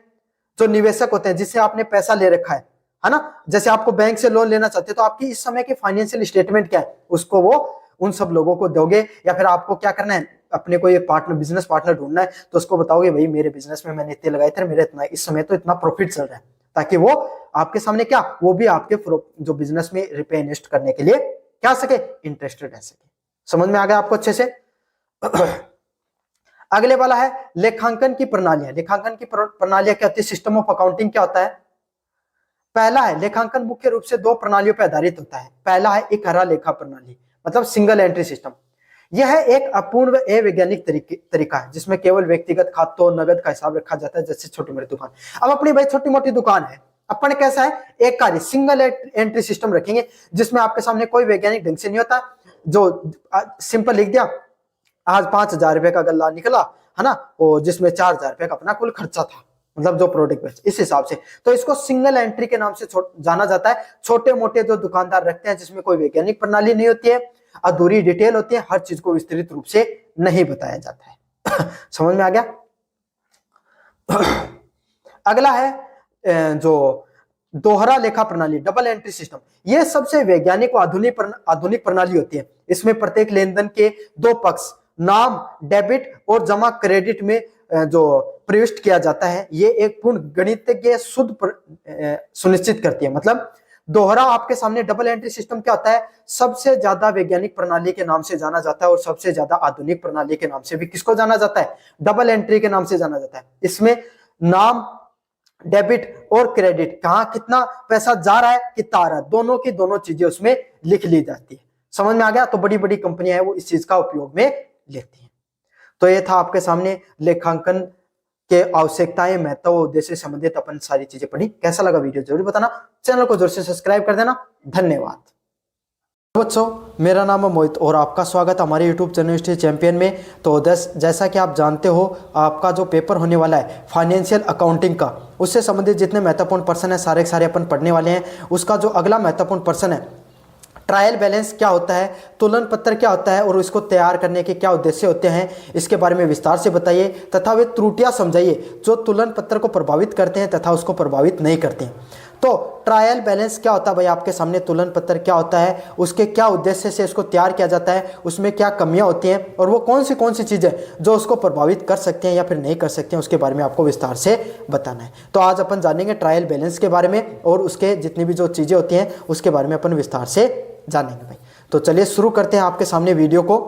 जो निवेशक होते हैं, जिससे आपने पैसा ले रखा है ना, जैसे आपको बैंक से लोन लेना चाहते हो तो आपकी इस समय की फाइनेंशियल स्टेटमेंट क्या है, उसको वो उन सब लोगों को दोगे। या फिर आपको क्या करना है, अपने कोई पार्टनर, बिजनेस पार्टनर ढूंढना है तो उसको बताओगे भाई मेरे बिजनेस में मैंने इतने लगाए थे, मेरे इतना इस समय तो इतना प्रॉफिट चल रहा है, ताकि वो आपके सामने क्या, वो भी आपके जो बिजनेस में रुपए इन्वेस्ट करने के लिए क्या सके, इंटरेस्टेड रह सके। समझ में आ गया आपको अच्छे से। अगले वाला है लेखांकन की प्रणालियां। लेखांकन की प्रणालियां क्या होती है, सिस्टम ऑफ अकाउंटिंग क्या होता है। पहला है लेखांकन मुख्य रूप से 2 प्रणालियों पर आधारित होता है। पहला है इकहरा लेखा प्रणाली, मतलब सिंगल एंट्री सिस्टम। यह एक अपूर्ण व अवैज्ञानिक तरीका है जिसमें केवल व्यक्तिगत खातों, नगद का हिसाब रखा जाता है, जैसे छोटी मोटी दुकान। अब अपनी भाई छोटी मोटी दुकान है, अपन कैसा है, एक कार्य सिंगल एंट्री सिस्टम रखेंगे जिसमें आपके सामने कोई वैज्ञानिक ढंग से नहीं होता, जो सिंपल लिख दिया आज 5,000 रुपए का गल्ला निकला, है ना, और जिसमें 4,000 रुपए का अपना कुल खर्चा था, मतलब जो प्रोडक्ट बेच, इस हिसाब से। तो इसको सिंगल एंट्री के नाम से जाना जाता है। छोटे मोटे जो दुकानदार रखते हैं जिसमें कोई वैज्ञानिक प्रणाली नहीं होती है, अधूरी डिटेल होती है, हर चीज को विस्तृत रूप से नहीं बताया जाता है। समझ में आ गया। अगला है जो दोहरा लेखा प्रणाली, डबल एंट्री सिस्टम। यह सबसे वैज्ञानिक व आधुनिक प्रणाली होती है। इसमें प्रत्येक लेनदेन के 2 पक्ष, नाम डेबिट और जमा क्रेडिट में जो प्रविष्ट किया जाता है, ये एक पूर्ण गणितज्ञ शुद्ध सुनिश्चित करती है। मतलब दोहरा आपके सामने डबल एंट्री सिस्टम क्या होता है, सबसे ज्यादा वैज्ञानिक प्रणाली के नाम से जाना जाता है और सबसे ज्यादा आधुनिक प्रणाली के नाम से भी किसको जाना जाता है, डबल एंट्री के नाम से जाना जाता है। इसमें नाम, डेबिट और क्रेडिट, कहां कितना पैसा जा रहा है, कितना आ रहा है, दोनों की दोनों चीजें उसमें लिख ली जाती है। समझ में आ गया। तो बड़ी बड़ी कंपनियां हैं वो इस चीज का उपयोग में लेती हैं। तो ये था आपके सामने लेखांकन के आवश्यकताएं, महत्व, उद्देश्य से संबंधित अपन सारी चीजें पढ़ी। कैसा लगा वीडियो जरूर बताना, चैनल को जरूर से सब्सक्राइब कर देना। धन्यवाद बच्चों, मेरा नाम है मोहित और आपका स्वागत हमारे यूट्यूब चैनल चैंपियन में। तो जैसा कि आप जानते हो, आपका जो पेपर होने वाला है फाइनेंशियल अकाउंटिंग का, उससे संबंधित जितने महत्वपूर्ण पर्सन है सारे सारे अपन पढ़ने वाले हैं। उसका जो अगला महत्वपूर्ण पर्सन है ट्रायल बैलेंस क्या होता है, तुलन पत्र क्या होता है और इसको तैयार करने के क्या उद्देश्य होते हैं, इसके बारे में विस्तार से बताइए तथा वे त्रुटियां समझाइए जो तुलन पत्र को प्रभावित करते हैं तथा उसको प्रभावित नहीं करते हैं। तो ट्रायल बैलेंस क्या होता है भाई, आपके सामने तुलन पत्र क्या होता है, उसके क्या उद्देश्य से इसको तैयार किया जाता है, उसमें क्या कमियां होती हैं और वो कौन सी चीज़ें जो उसको प्रभावित कर सकते हैं या फिर नहीं कर सकते हैं, उसके बारे में आपको विस्तार से बताना है। तो आज अपन जानेंगे ट्रायल बैलेंस के बारे में और उसके जितनी भी जो चीज़ें होती हैं उसके बारे में अपन विस्तार से जानेंगे भाई। तो चलिए शुरू करते हैं आपके सामने वीडियो को।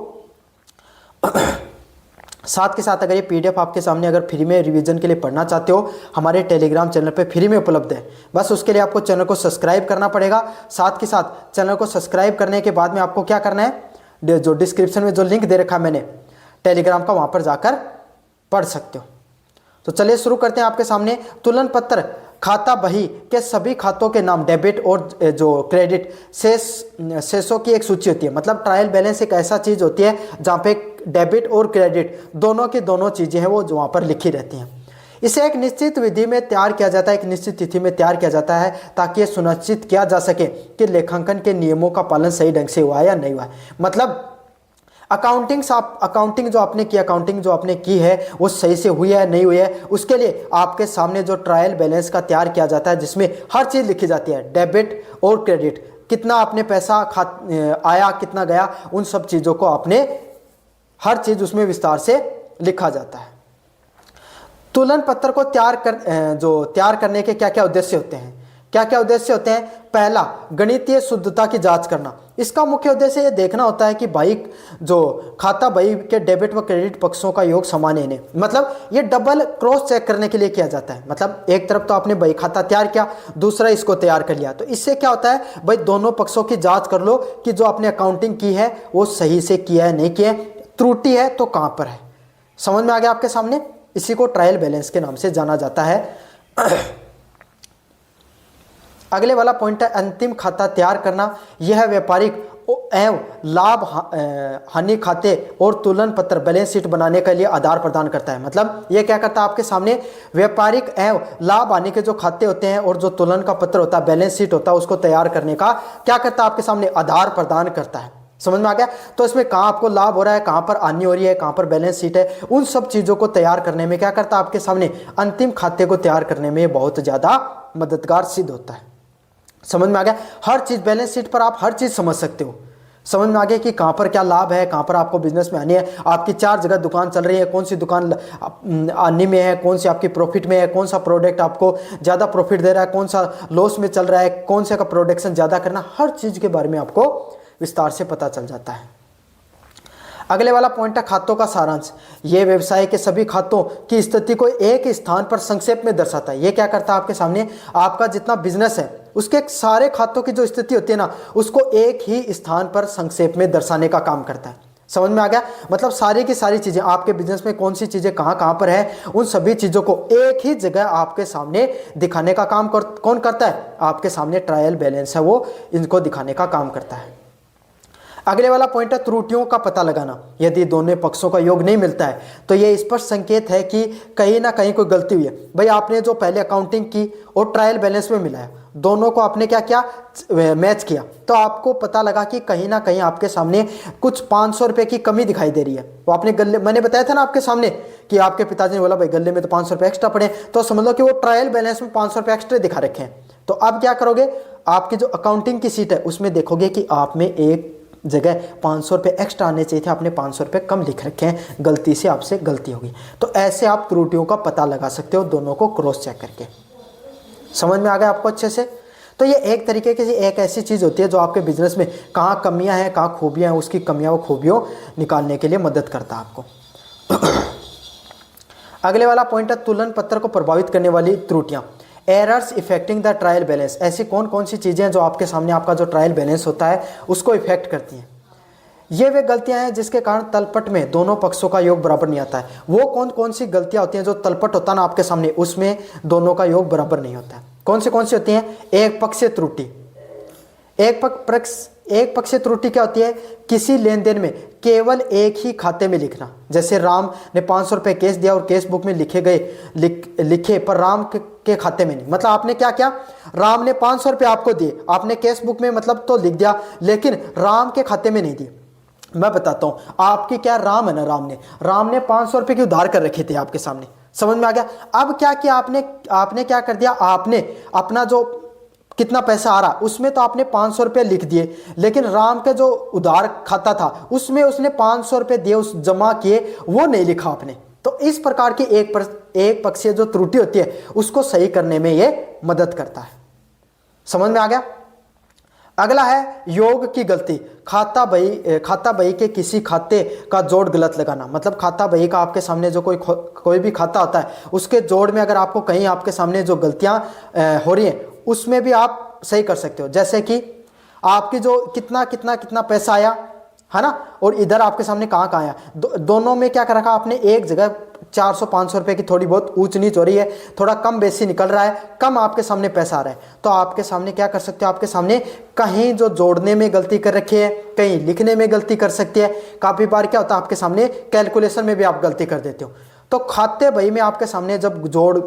साथ के साथ अगर ये पीडीएफ आपके सामने अगर फ्री में रिवीजन के लिए पढ़ना चाहते हो, हमारे टेलीग्राम चैनल पे फ्री में उपलब्ध है। बस उसके लिए आपको चैनल को सब्सक्राइब करना पड़ेगा। साथ के साथ चैनल को सब्सक्राइब करने के बाद में आपको क्या करना है, जो डिस्क्रिप्शन में जो लिंक दे रखा है मैंने टेलीग्राम का, वहाँ पर जाकर पढ़ सकते हो। तो चलिए शुरू करते हैं। आपके सामने तुलन पत्र खाता बही के सभी खातों के नाम, डेबिट और जो क्रेडिट शेषों की एक सूची होती है। मतलब ट्रायल बैलेंस एक ऐसा चीज होती है जहाँ पे डेबिट और क्रेडिट दोनों की दोनों चीजें हैं वो जो वहाँ पर लिखी रहती हैं। इसे एक निश्चित विधि में तैयार किया जाता है, एक निश्चित तिथि में तैयार किया जाता है ताकि ये सुनिश्चित किया जा सके कि लेखांकन के नियमों का पालन सही ढंग से हुआ है या नहीं हुआ है। मतलब अकाउंटिंग जो आपने की है वो सही से हुई है नहीं हुई है, उसके लिए आपके सामने जो ट्रायल बैलेंस का तैयार किया जाता है जिसमें हर चीज़ लिखी जाती है, डेबिट और क्रेडिट, कितना आपने पैसा आया कितना गया, उन सब चीज़ों को आपने हर चीज़ उसमें विस्तार से लिखा जाता है। तुलन पत्र को तैयार करने के क्या क्या उद्देश्य होते हैं, पहला, गणितीय शुद्धता की जांच करना। इसका मुख्य उद्देश्य ये देखना होता है कि भाई जो खाता बही के डेबिट व क्रेडिट पक्षों का योग समान है। मतलब ये डबल क्रॉस चेक करने के लिए किया जाता है। मतलब एक तरफ तो आपने बही खाता तैयार किया, दूसरा इसको तैयार कर लिया, तो इससे क्या होता है भाई दोनों पक्षों की जांच कर लो कि जो आपने अकाउंटिंग की है वो सही से किया है नहीं किया है, त्रुटि है तो कहाँ पर है। समझ में आ गया आपके सामने। इसी को ट्रायल बैलेंस के नाम से जाना जाता है। अगले वाला पॉइंट है अंतिम खाता तैयार करना। यह व्यापारिक एवं लाभ हानि खाते और तुलन पत्र बैलेंस शीट बनाने के लिए आधार प्रदान करता है। मतलब यह क्या करता है, आपके सामने व्यापारिक एवं लाभ हानि के जो खाते होते हैं और जो तुलन का पत्र होता है, बैलेंस शीट होता है, उसको तैयार करने का क्या करता है, आपके सामने आधार प्रदान करता है। समझ में आ गया। तो इसमें कहाँ आपको लाभ हो रहा है, कहाँ पर हानि हो रही है, कहाँ पर बैलेंस शीट है, उन सब चीज़ों को तैयार करने में क्या करता है, आपके सामने अंतिम खाते को तैयार करने में बहुत ज़्यादा मददगार सिद्ध होता है। समझ में आ गया। हर चीज़ बैलेंस शीट पर आप हर चीज़ समझ सकते हो। समझ में आ गया कि कहाँ पर क्या लाभ है, कहाँ पर आपको बिजनेस में आनी है। आपकी 4 जगह दुकान चल रही है, कौन सी दुकान आनी में है, कौन सी आपकी प्रॉफिट में है, कौन सा प्रोडक्ट आपको ज़्यादा प्रॉफिट दे रहा है, कौन सा लॉस में चल रहा है, कौन से का प्रोडक्शन ज़्यादा करना, हर चीज़ के बारे में आपको विस्तार से पता चल जाता है। अगले वाला पॉइंट है खातों का सारांश। ये व्यवसाय के सभी खातों की स्थिति को एक ही स्थान पर संक्षेप में दर्शाता है। ये क्या करता है, आपके सामने आपका जितना बिजनेस है उसके सारे खातों की जो स्थिति होती है ना, उसको एक ही स्थान पर संक्षेप में दर्शाने का काम करता है। समझ में आ गया। मतलब सारी की सारी चीजें आपके बिजनेस में कौन सी चीजें कहाँ कहाँ पर है, उन सभी चीजों को एक ही जगह आपके सामने दिखाने का काम कौन करता है, आपके सामने ट्रायल बैलेंस है वो इनको दिखाने का काम करता है। अगले वाला पॉइंट है त्रुटियों का पता लगाना। यदि दोनों पक्षों का योग नहीं मिलता है तो यह स्पष्ट संकेत है कि कहीं ना कहीं कोई गलती हुई है। भाई आपने जो पहले अकाउंटिंग की और ट्रायल बैलेंस में मिला है, दोनों को आपने क्या किया, मैच किया, तो आपको पता लगा कि कहीं ना कहीं आपके सामने कुछ 500 रुपये की कमी दिखाई दे रही है। वो आपने गल्ले, मैंने बताया था ना आपके सामने कि आपके पिताजी ने बोला भाई गल्ले में तो 500 रुपये एक्स्ट्रा पड़े, तो समझ लो कि वो ट्रायल बैलेंस में 500 रुपये एक्स्ट्रा दिखा रखे हैं। तो अब क्या करोगे, आपकी जो अकाउंटिंग की सीट है उसमें देखोगे कि आप में एक जगह 500 रुपये एक्स्ट्रा आने चाहिए थे, आपने 500 रुपये कम लिख रखे हैं, गलती से आपसे गलती होगी। तो ऐसे आप त्रुटियों का पता लगा सकते हो दोनों को क्रॉस चेक करके। समझ में आ गया आपको अच्छे से। तो ये एक तरीके की एक ऐसी चीज़ होती है जो आपके बिजनेस में कहाँ कमियां हैं, कहाँ खूबियां हैं, उसकी कमियां व खूबियों निकालने के लिए मदद करता है आपको। अगले वाला पॉइंट है तुलन पत्र को प्रभावित करने वाली त्रुटियां, errors affecting the trial balance. ऐसी कौन कौन सी चीज़ें हैं जो आपके सामने आपका जो ट्रायल बैलेंस होता है उसको इफेक्ट करती हैं। ये वे गलतियां हैं जिसके कारण तलपट में दोनों पक्षों का योग बराबर नहीं आता है। वो कौन कौन सी गलतियां होती हैं जो तलपट होता है ना आपके सामने, उसमें दोनों का योग बराबर नहीं होता है। कौन सी होती हैं, एक पक्षीय त्रुटि। एक पक्षीय त्रुटि क्या होती है, किसी लेन देन में केवल एक ही खाते में लिखना। जैसे राम ने 500 रुपये कैश दिया और कैश बुक में लिखे पर राम के खाते में नहीं। मतलब आपने क्या किया, राम ने 500 रुपये आपको दिए, आपने कैश बुक में मतलब तो लिख दिया लेकिन राम के खाते में नहीं दिए। मैं बताता हूं, आपकी क्या राम है ना, राम ने 500 रुपये की उधार कर रखे थे आपके सामने। समझ में आ गया। अब क्या किया आपने क्या कर दिया, आपने अपना जो कितना पैसा आ रहा, उसमें तो आपने 500 रुपये लिख दिए, लेकिन राम का जो उधार खाता था उसमें उसने 500 रुपये दिए, उस जमा किए, वो नहीं लिखा आपने। तो इस प्रकार की एक पक्षीय जो त्रुटि होती है उसको सही करने में ये मदद करता है। समझ में आ गया। अगला है योग की गलती। खाता बही के किसी खाते का जोड़ गलत लगाना, मतलब खाता बही का आपके सामने जो कोई भी खाता होता है उसके जोड़ में अगर आपको कहीं आपके सामने जो गलतियां हो रही हैं उसमें भी आप सही कर सकते हो। जैसे कि आपकी जो कितना कितना कितना पैसा आया है ना, और इधर आपके सामने कहाँ कहाँ आया, दोनों में क्या कर रखा आपने, एक जगह 400-500 रुपए की थोड़ी बहुत ऊंच नीच हो रही है, थोड़ा कम बेसी निकल रहा है, कम आपके सामने पैसा आ रहा है, तो आपके सामने क्या कर सकते हो, आपके सामने कहीं जो जोड़ने में गलती कर रखी है, कहीं लिखने में गलती कर सकती है। काफ़ी बार क्या होता है आपके सामने कैलकुलेशन में भी आप गलती कर देते हो। तो खाते बही में आपके सामने जब जोड़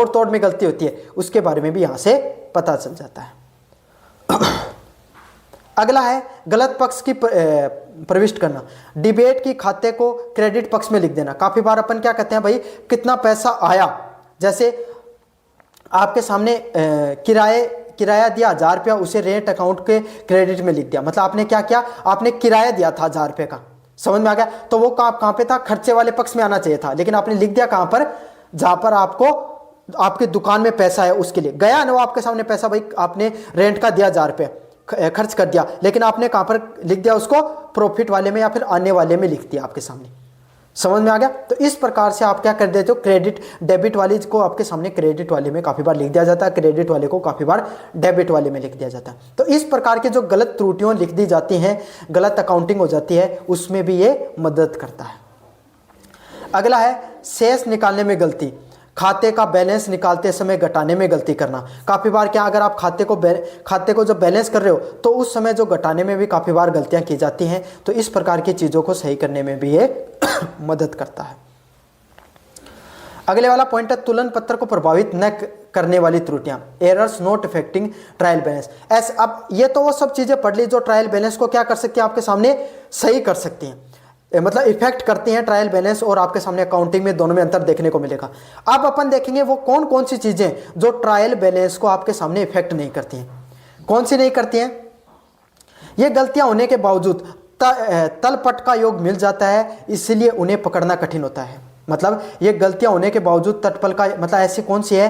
तोड़ में गलती होती है उसके बारे में भी यहाँ से पता चल जाता है। अगला है गलत पक्ष की प्रविष्ट करना। डिबेट की खाते को क्रेडिट पक्ष में लिख देना। काफी बार अपन क्या कहते हैं भाई, कितना पैसा आया, जैसे आपके सामने किराया दिया 1000 रुपया, उसे रेंट अकाउंट के क्रेडिट में लिख दिया। मतलब आपने क्या किया, आपने किराया दिया था 1000 रुपये का, समझ में आ गया। तो वो कहाँ पे था, खर्चे वाले पक्ष में आना चाहिए था, लेकिन आपने लिख दिया कहाँ पर, जहां पर आपको आपकी दुकान में पैसा है उसके लिए गया ना, वो आपके सामने पैसा भाई आपने रेंट का दिया 1000 रुपये, खर्च कर दिया, लेकिन आपने कहां पर लिख दिया उसको, प्रॉफिट वाले में या फिर आने वाले में लिख दिया आपके सामने। समझ में आ गया। तो इस प्रकार से आप क्या कर देते हो, क्रेडिट डेबिट वाली को आपके सामने क्रेडिट वाले में काफी बार लिख दिया जाता है, क्रेडिट वाले को काफी बार डेबिट वाले में लिख दिया जाता है। तो इस प्रकार के जो गलत त्रुटियां लिख दी जाती हैं, गलत अकाउंटिंग हो जाती है, उसमें भी ये मदद करता है। अगला है शेष निकालने में गलती। खाते का बैलेंस निकालते समय घटाने में गलती करना। काफ़ी बार क्या, अगर आप खाते को जब बैलेंस कर रहे हो तो उस समय जो घटाने में भी काफ़ी बार गलतियां की जाती हैं। तो इस प्रकार की चीज़ों को सही करने में भी ये मदद करता है। अगले वाला पॉइंट है तुलन पत्र को प्रभावित न करने वाली त्रुटियां, errors not affecting trial balance. अब ये तो वो सब चीज़ें पढ़ ली जो ट्रायल बैलेंस को क्या कर सकती है, आपके सामने सही कर सकती हैं, मतलब इफेक्ट करती हैं ट्रायल बैलेंस और आपके सामने अकाउंटिंग में, दोनों में अंतर देखने को मिलेगा। अब अपन देखेंगे वो कौन कौन सी चीजें जो ट्रायल बैलेंस को आपके सामने इफेक्ट नहीं करती हैं। कौन सी नहीं करती हैं, ये गलतियां होने के बावजूद तलपट का योग मिल जाता है, इसलिए उन्हें पकड़ना कठिन होता है। मतलब ये गलतियां होने के बावजूद तटपल का, मतलब ऐसी कौन सी है,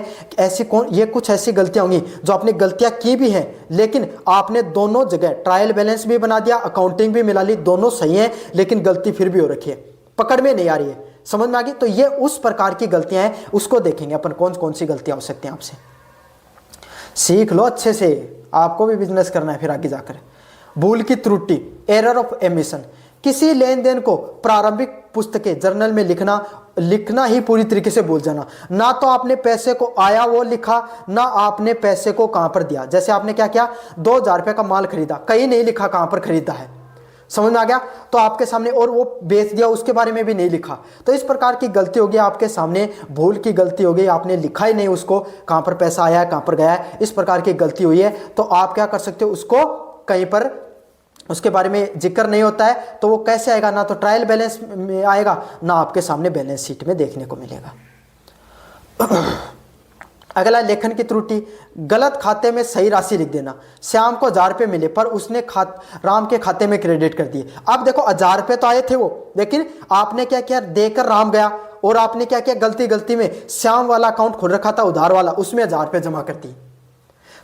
ये कुछ ऐसी गलतियां होंगी जो आपने गलतियां की भी हैं, लेकिन आपने दोनों जगह ट्रायल बैलेंस भी बना दिया, अकाउंटिंग भी मिला ली, दोनों सही है, लेकिन गलती फिर भी हो रखी है, पकड़ में नहीं आ रही है। समझ में आ गई। तो ये उस प्रकार की गलतियां हैं, उसको देखेंगे अपन कौन कौन सी गलतियां हो सकती हैं। आपसे सीख लो अच्छे से, आपको भी बिजनेस करना है फिर आगे जाकर। भूल की त्रुटि, एरर ऑफ एमिशन। किसी लेन देन को प्रारंभिक पुस्तकें जर्नल में लिखना ही पूरी तरीके से भूल जाना। ना तो आपने पैसे को आया वो लिखा, ना आपने पैसे को कहां पर दिया। जैसे आपने क्या किया, 2000 रुपये का माल खरीदा, कहीं नहीं लिखा कहां पर खरीदा है, समझ में आ गया। तो आपके सामने, और वो बेच दिया उसके बारे में भी नहीं लिखा। तो इस प्रकार की गलती होगी आपके सामने, भूल की गलती हो गई, आपने लिखा ही नहीं उसको, कहां पर पैसा आया है, कहां पर गया है, इस प्रकार की गलती हुई है। तो आप क्या कर सकते हो, उसको कहीं पर उसके बारे में जिक्र नहीं होता है, तो वो कैसे आएगा, ना तो ट्रायल बैलेंस में आएगा, ना आपके सामने बैलेंस शीट में देखने को मिलेगा। अगला लेखन की त्रुटि, गलत खाते में सही राशि लिख देना। श्याम को 1000 रुपये मिले पर उसने राम के खाते में क्रेडिट कर दिए। अब देखो 1000 रुपये तो आए थे वो, लेकिन आपने क्या किया, देकर राम गया, और आपने क्या किया, गलती में श्याम वाला अकाउंट खुल रखा था उधार वाला, उसमें 1000 रुपये जमा कर दिए।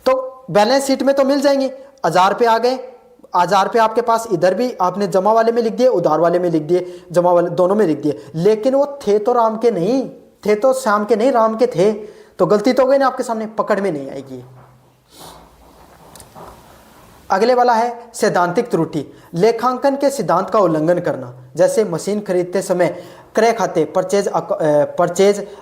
तो बैलेंस शीट में तो मिल जाएंगे, 1000 रुपये आ गए, 1000 रुपये आपके पास, इधर भी आपने जमा वाले में लिख दिए, उधार वाले में लिख दिए, जमा वाले दोनों में लिख दिए, लेकिन वो थे तो राम के नहीं थे, तो श्याम के नहीं राम के थे। तो गलती तो हो गई ना आपके सामने, पकड़ में नहीं आएगी। अगले वाला है सैद्धांतिक त्रुटि, लेखांकन के सिद्धांत का उल्लंघन करना। जैसे मशीन खरीदते समय क्रय खाते परचेज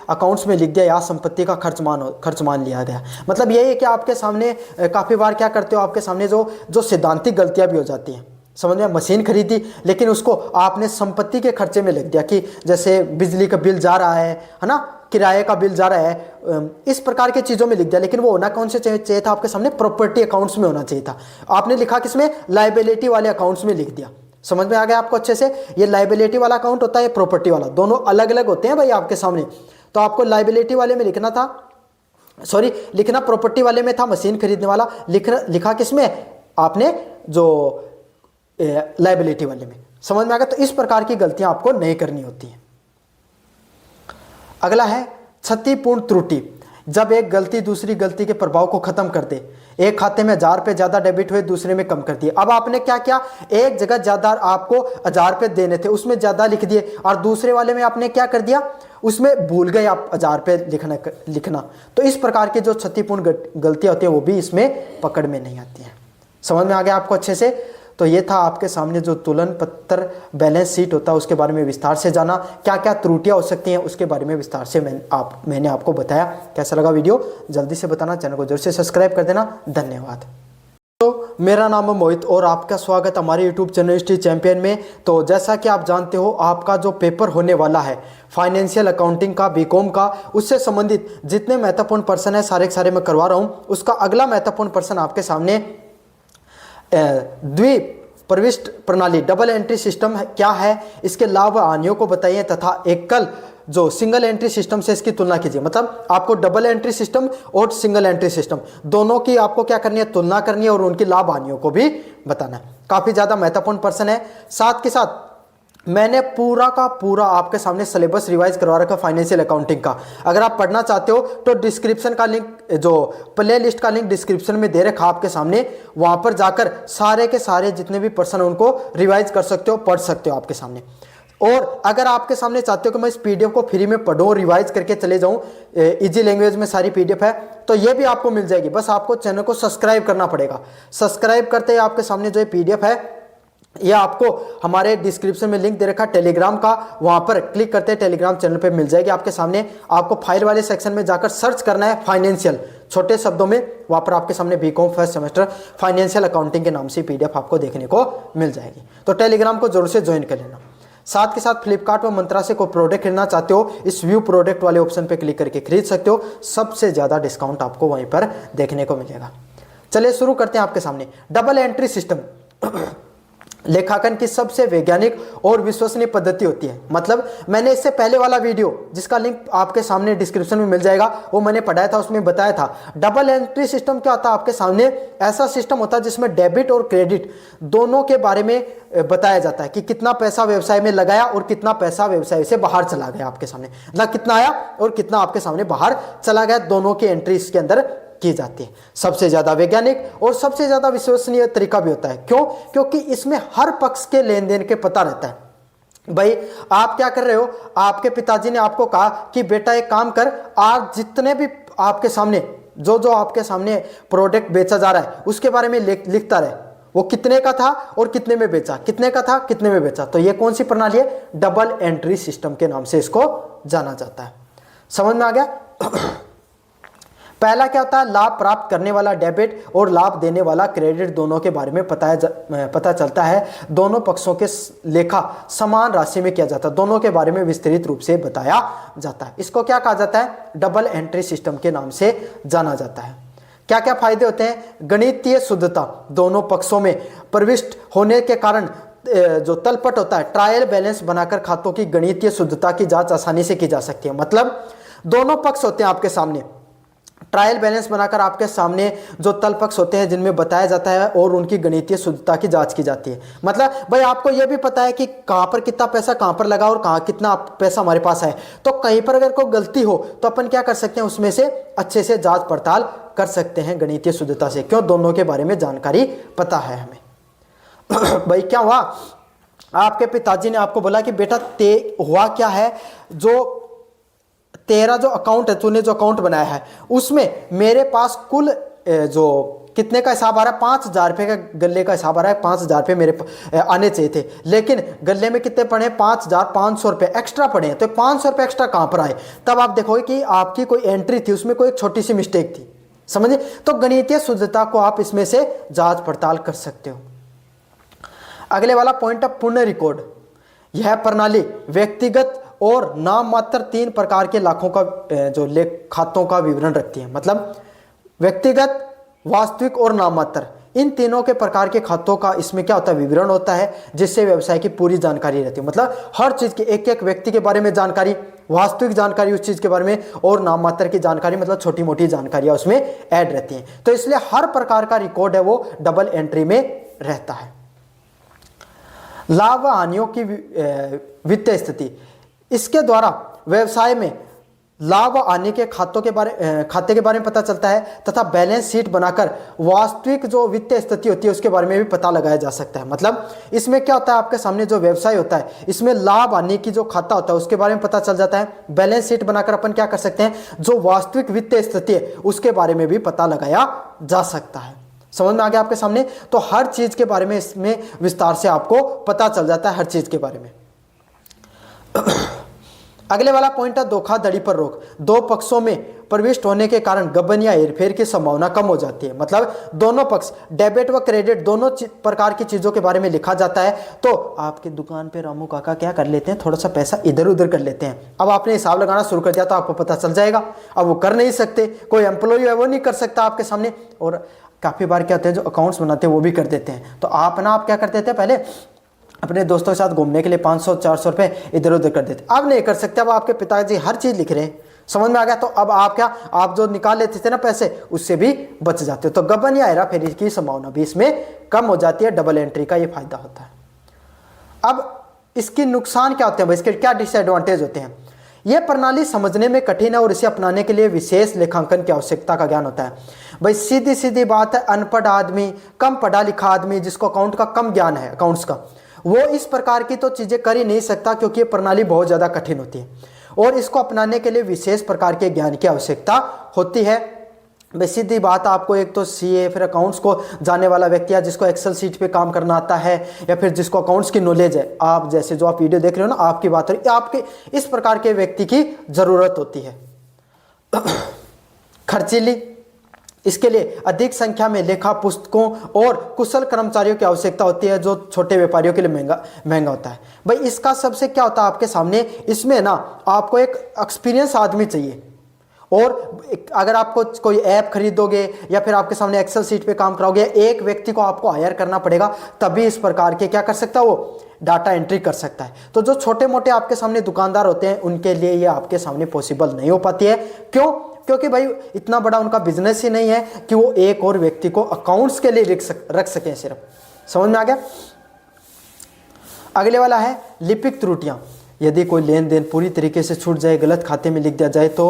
अकाउंट्स में लिख दिया, या संपत्ति का खर्च मान लिया गया। मतलब यही है कि आपके सामने काफ़ी बार क्या करते हो, आपके सामने जो सैद्धांतिक गलतियां भी हो जाती हैं। समझ में, मशीन खरीदी लेकिन उसको आपने संपत्ति के खर्चे में लिख दिया, कि जैसे बिजली का बिल जा रहा है ना, किराए का बिल जा रहा है, इस प्रकार के चीज़ों में लिख दिया। लेकिन वो होना कौन से चाहिए था, आपके सामने प्रॉपर्टी अकाउंट्स में होना चाहिए था। आपने लिखा किसमें, लायबिलिटी वाले अकाउंट्स में लिख दिया। समझ में आ गया आपको अच्छे से। ये लायबिलिटी वाला अकाउंट होता है, प्रॉपर्टी वाला, दोनों अलग अलग होते हैं भाई आपके सामने। तो आपको लायबिलिटी वाले में लिखना था, सॉरी, लिखना प्रॉपर्टी वाले में था, मशीन खरीदने वाला, लिखा किसमें आपने, जो लायबिलिटी वाले में। समझ में आ गया? तो इस प्रकार की गलतियां आपको नहीं करनी होती हैं। अगला है क्षतिपूर्ण त्रुटि। जब एक गलती दूसरी गलती के प्रभाव को खत्म कर दे। एक खाते में 1000 रुपये ज्यादा डेबिट हुए, दूसरे में कम कर दिए। अब आपने क्या किया, एक जगह ज्यादा आपको 1000 रुपये देने थे, उसमें ज्यादा लिख दिए, और दूसरे वाले में आपने क्या कर दिया, उसमें भूल गए आप 1000 रुपये लिखना। तो इस प्रकार की जो क्षतिपूर्ण गलतियां होती है वो भी इसमें पकड़ में नहीं आती हैं। समझ में आ गया आपको अच्छे से? तो ये था आपके सामने जो तुलन पत्र बैलेंस शीट होता है उसके बारे में विस्तार से जाना, क्या क्या त्रुटियां हो सकती हैं उसके बारे में विस्तार से मैंने आपको बताया। कैसा लगा वीडियो जल्दी से बताना, चैनल को जरूर से सब्सक्राइब कर देना। धन्यवाद। तो मेरा नाम है मोहित और आपका स्वागत हमारे यूट्यूब चैनल हिस्ट्री चैंपियन में। तो जैसा कि आप जानते हो, आपका जो पेपर होने वाला है फाइनेंशियल अकाउंटिंग का, बीकॉम का, उससे संबंधित जितने महत्वपूर्ण पर्सन है सारे के सारे मैं करवा रहा हूँ। उसका अगला महत्वपूर्ण पर्सन आपके सामने द्विप्रविष्ट प्रणाली, डबल एंट्री सिस्टम क्या है, इसके लाभ हानियों को बताइए तथा एकल जो सिंगल एंट्री सिस्टम से इसकी तुलना कीजिए। मतलब आपको डबल एंट्री सिस्टम और सिंगल एंट्री सिस्टम दोनों की आपको क्या करनी है, तुलना करनी है और उनकी लाभ हानियों को भी बताना है। काफी ज्यादा महत्वपूर्ण पर्सन है। साथ के साथ मैंने पूरा का पूरा आपके सामने सिलेबस रिवाइज करवा रखा फाइनेंशियल अकाउंटिंग का। अगर आप पढ़ना चाहते हो तो डिस्क्रिप्शन का लिंक, जो प्ले लिस्ट का लिंक डिस्क्रिप्शन में दे रखा आपके सामने, वहां पर जाकर सारे के सारे जितने भी पर्सन उनको रिवाइज कर सकते हो, पढ़ सकते हो आपके सामने। और अगर आपके सामने चाहते हो कि मैं इस पीडीएफ को फ्री में पढ़ूं, रिवाइज करके चले जाऊं, इजी लैंग्वेज में सारी पीडीएफ है, तो ये भी आपको मिल जाएगी। बस आपको चैनल को सब्सक्राइब करना पड़ेगा। सब्सक्राइब करते ही आपके सामने जो पीडीएफ है यह आपको हमारे डिस्क्रिप्शन में लिंक दे रखा टेलीग्राम का, वहां पर क्लिक करते हैं टेलीग्राम चैनल पे मिल जाएगी आपके सामने। आपको फाइल वाले सेक्शन में जाकर सर्च करना है फाइनेंशियल, छोटे शब्दों में, वहां पर आपके सामने BCom first semester financial accounting के नाम से पीडीएफ आपको देखने को मिल जाएगी। तो टेलीग्राम को जरूर से ज्वाइन कर लेना। साथ के साथ फ्लिपकार्ट व मंत्रा से कोई प्रोडक्ट खरीदना चाहते हो, इस व्यू प्रोडक्ट वाले ऑप्शन पे क्लिक करके खरीद सकते हो। सबसे ज्यादा डिस्काउंट आपको वहीं पर देखने को मिलेगा। चलिए शुरू करते हैं आपके सामने डबल एंट्री सिस्टम। लेखांकन की सबसे वैज्ञानिक और विश्वसनीय पद्धति होती है। मतलब मैंने इससे पहले वाला वीडियो जिसका लिंक आपके सामने डिस्क्रिप्शन में मिल जाएगा, वो मैंने पढ़ाया था, उसमें बताया था डबल एंट्री सिस्टम क्या होता है। आपके सामने ऐसा सिस्टम होता है जिसमें डेबिट और क्रेडिट दोनों के बारे में बताया जाता है कि कितना पैसा व्यवसाय में लगाया और कितना पैसा व्यवसाय से बाहर चला गया। आपके सामने मतलब कितना आया और कितना आपके सामने बाहर चला गया, दोनों की एंट्री इसके अंदर की जाती है। सबसे ज्यादा वैज्ञानिक और सबसे ज्यादा विश्वसनीय तरीका भी होता है। क्यों? क्योंकि इसमें हर पक्ष के लेन देन के पता रहता है। भाई आप क्या कर रहे हो, आपके पिताजी ने आपको कहा कि बेटा एक काम कर, आज जितने भी आपके सामने जो आपके सामने प्रोडक्ट बेचा जा रहा है उसके बारे में लिखता रहे, वो कितने का था और कितने में बेचा, कितने का था कितने में बेचा। तो ये कौन सी प्रणाली है? डबल एंट्री सिस्टम के नाम से इसको जाना जाता है। समझ में आ गया? पहला क्या होता है, लाभ प्राप्त करने वाला डेबिट और लाभ देने वाला क्रेडिट दोनों के बारे में पता चलता है। दोनों पक्षों के लेखा समान राशि में किया जाता है, दोनों के बारे में विस्तृत रूप से बताया जाता है। इसको क्या कहा जाता है? डबल एंट्री सिस्टम के नाम से जाना जाता है। क्या क्या फायदे होते हैं? गणितीय शुद्धता, दोनों पक्षों में प्रविष्ट होने के कारण जो तलपट होता है, ट्रायल बैलेंस बनाकर खातों की गणितीय शुद्धता की जांच आसानी से की जा सकती है। मतलब दोनों पक्ष होते हैं आपके सामने, ट्रायल बैलेंस बनाकर आपके सामने जो तल पक्ष होते हैं जिनमें बताया जाता है और उनकी गणितीय शुद्धता की जांच की जाती है। मतलब भाई आपको यह भी पता है कि कहां पर कितना पैसा कहां पर लगा और कहां कितना पैसा हमारे पास है, तो कहीं पर अगर कोई गलती हो तो अपन क्या कर सकते हैं, उसमें से अच्छे से जांच पड़ताल कर सकते हैं गणितीय शुद्धता से। क्यों? दोनों के बारे में जानकारी पता है हमें। भाई क्या हुआ, आपके पिताजी ने आपको बोला कि बेटा हुआ क्या है, जो तेरा जो अकाउंट है, तूने जो अकाउंट बनाया है उसमें मेरे पास कुल जो कितने का हिसाब आ रहा है, 5,000 रुपये का गले का हिसाब आ रहा है। 5,000 रुपये मेरे आने चाहिए थे, लेकिन गले में कितने पड़े? 5,500 रुपये एक्स्ट्रा पड़े हैं। तो 500 रुपये एक्स्ट्रा कहाँ पर आए? तब आप देखोगे कि आपकी कोई एंट्री थी, उसमें कोई एक छोटी सी मिस्टेक थी। समझे? तो गणितीय शुद्धता को आप इसमें से जांच पड़ताल कर सकते हो। अगले वाला पॉइंट है पुण्य रिकॉर्ड। यह प्रणाली व्यक्तिगत और नाम मात्र 3 प्रकार के लाखों का जो लेख खातों का विवरण रखती है। मतलब व्यक्तिगत, वास्तविक और नाम मात्र, इन तीनों के प्रकार के खातों का इसमें क्या होता है, विवरण होता है, जिससे व्यवसाय की पूरी जानकारी रहती है। मतलब हर चीज की एक एक व्यक्ति के बारे में जानकारी, वास्तविक जानकारी उस चीज के बारे में और नाम मात्र की जानकारी मतलब छोटी मोटी जानकारियां उसमें ऐड रहती हैं। तो इसलिए हर प्रकार का रिकॉर्ड है वो डबल एंट्री में रहता है। लाभ व हानियों की वित्तीय स्थिति, इसके द्वारा व्यवसाय में लाभ व हानि के खाते के बारे में पता चलता है तथा बैलेंस शीट बनाकर वास्तविक जो वित्तीय स्थिति होती है उसके बारे में भी पता लगाया जा सकता है। मतलब इसमें क्या होता है, आपके सामने जो व्यवसाय होता है इसमें लाभ हानि की जो खाता होता है उसके बारे में पता चल जाता है। बैलेंस शीट बनाकर अपन क्या कर सकते हैं, जो वास्तविक वित्तीय स्थिति है उसके बारे में भी पता लगाया जा सकता है। समझ में आ गया आपके सामने। तो हर चीज के बारे में इसमें विस्तार से आपको पता चल जाता है, हर चीज के बारे में। अगले वाला पॉइंट है धोखाधड़ी पर रोक। दो पक्षों में प्रविष्ट होने के कारण गबन या हेरफेर की संभावना कम हो जाती है। मतलब दोनों पक्ष डेबिट व क्रेडिट दोनों प्रकार की चीजों के बारे में लिखा जाता है। तो आपकी दुकान पे रामू काका क्या कर लेते हैं, थोड़ा सा पैसा इधर उधर कर लेते हैं। अब आपने हिसाब लगाना शुरू कर दिया तो आपको पता चल जाएगा। अब वो कर नहीं सकते, कोई एम्प्लॉय है वो नहीं कर सकता आपके सामने। और काफी बार क्या होते हैं जो अकाउंट्स बनाते हैं वो भी कर देते हैं। तो आप क्या कर देते हैं, पहले अपने दोस्तों के साथ घूमने के लिए 500-400 रुपए इधर उधर कर देते। अब नहीं कर सकते, अब आपके पिताजी हर चीज लिख रहे हैं। समझ में आ गया। तो अब आप जो निकाल लेते थे ना पैसे उससे भी बच जाते हो। तो गबन या हेरा फेरी की संभावना भी इसमें कम हो जाती है। डबल एंट्री का ये फायदा होता है। अब इसकी नुकसान क्या होते हैं भाई, इसके क्या डिसएडवांटेज होते हैं। यह प्रणाली समझने में कठिन है और इसे अपनाने के लिए विशेष लेखांकन की आवश्यकता का ज्ञान होता है। भाई सीधी सीधी बात है, अनपढ़ आदमी, कम पढ़ा लिखा आदमी जिसको अकाउंट का कम ज्ञान है, अकाउंट्स का, वो इस प्रकार की तो चीजें कर ही नहीं सकता क्योंकि ये प्रणाली बहुत ज्यादा कठिन होती है और इसको अपनाने के लिए विशेष प्रकार के ज्ञान की आवश्यकता होती है। भाई सीधी बात, आपको एक तो सीए फिर अकाउंट्स को जानने वाला व्यक्ति है जिसको एक्सेल सीट पे काम करना आता है या फिर जिसको अकाउंट्स की नॉलेज है, आप जैसे जो आप वीडियो देख रहे हो ना, आपकी बात हो रही है, आपके इस प्रकार के व्यक्ति की जरूरत होती है। खर्चीली, इसके लिए अधिक संख्या में लेखा पुस्तकों और कुशल कर्मचारियों की आवश्यकता होती है जो छोटे व्यापारियों के लिए महंगा होता है। भाई इसका सबसे क्या होता है आपके सामने, इसमें ना आपको एक एक्सपीरियंस आदमी चाहिए। और अगर आपको कोई ऐप खरीदोगे या फिर आपके सामने एक्सेल सीट पे काम कराओगे, एक व्यक्ति को आपको हायर करना पड़ेगा तभी इस प्रकार के क्या कर सकता है, वो डाटा एंट्री कर सकता है। तो जो छोटे मोटे आपके सामने दुकानदार होते हैं उनके लिए ये आपके सामने पॉसिबल नहीं हो पाती है। क्यों? क्योंकि भाई इतना बड़ा उनका बिजनेस ही नहीं है कि वो एक और व्यक्ति को अकाउंट्स के लिए रख सकें सिर्फ। समझ में आ गया। अगले वाला है लिपिक त्रुटियां। यदि कोई लेन देन पूरी तरीके से छूट जाए, गलत खाते में लिख दिया जाए तो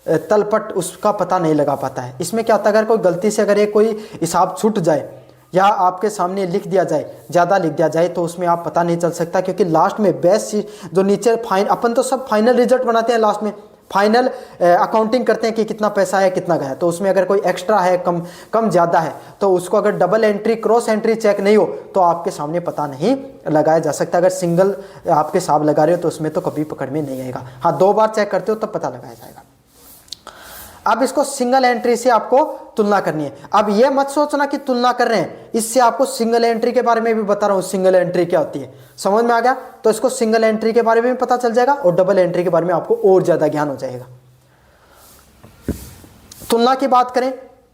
तलपट उसका पता नहीं लगा पाता है। इसमें क्या होता है, अगर कोई गलती से अगर कोई हिसाब छूट जाए या आपके सामने लिख दिया जाए, ज़्यादा लिख दिया जाए, तो उसमें आप पता नहीं चल सकता क्योंकि लास्ट में बेस्ट जो नीचे अपन तो सब फाइनल रिजल्ट बनाते हैं, लास्ट में फाइनल अकाउंटिंग करते हैं कि कितना पैसा है कितना गया। तो उसमें अगर कोई एक्स्ट्रा है, कम ज़्यादा है, तो उसको अगर double entry cross entry check नहीं हो तो आपके सामने पता नहीं लगाया जा सकता। अगर सिंगल आपके हिसाब लगा रहे हो तो उसमें तो कभी पकड़ में नहीं आएगा। हाँ, 2 बार चेक करते हो तब पता लगाया जाएगा। अब इसको सिंगल एंट्री से आपको तुलना करनी है। अब ये मत सोचना कि तुलना कर रहे हैं, इससे आपको सिंगल एंट्री के बारे में भी बता रहा हूं, सिंगल एंट्री क्या होती है। समझ में आ गया। तो इसको सिंगल एंट्री के बारे में भी पता चल जाएगा और डबल एंट्री के बारे में आपको और ज्यादा ज्ञान हो जाएगा। तुलना की बात करें,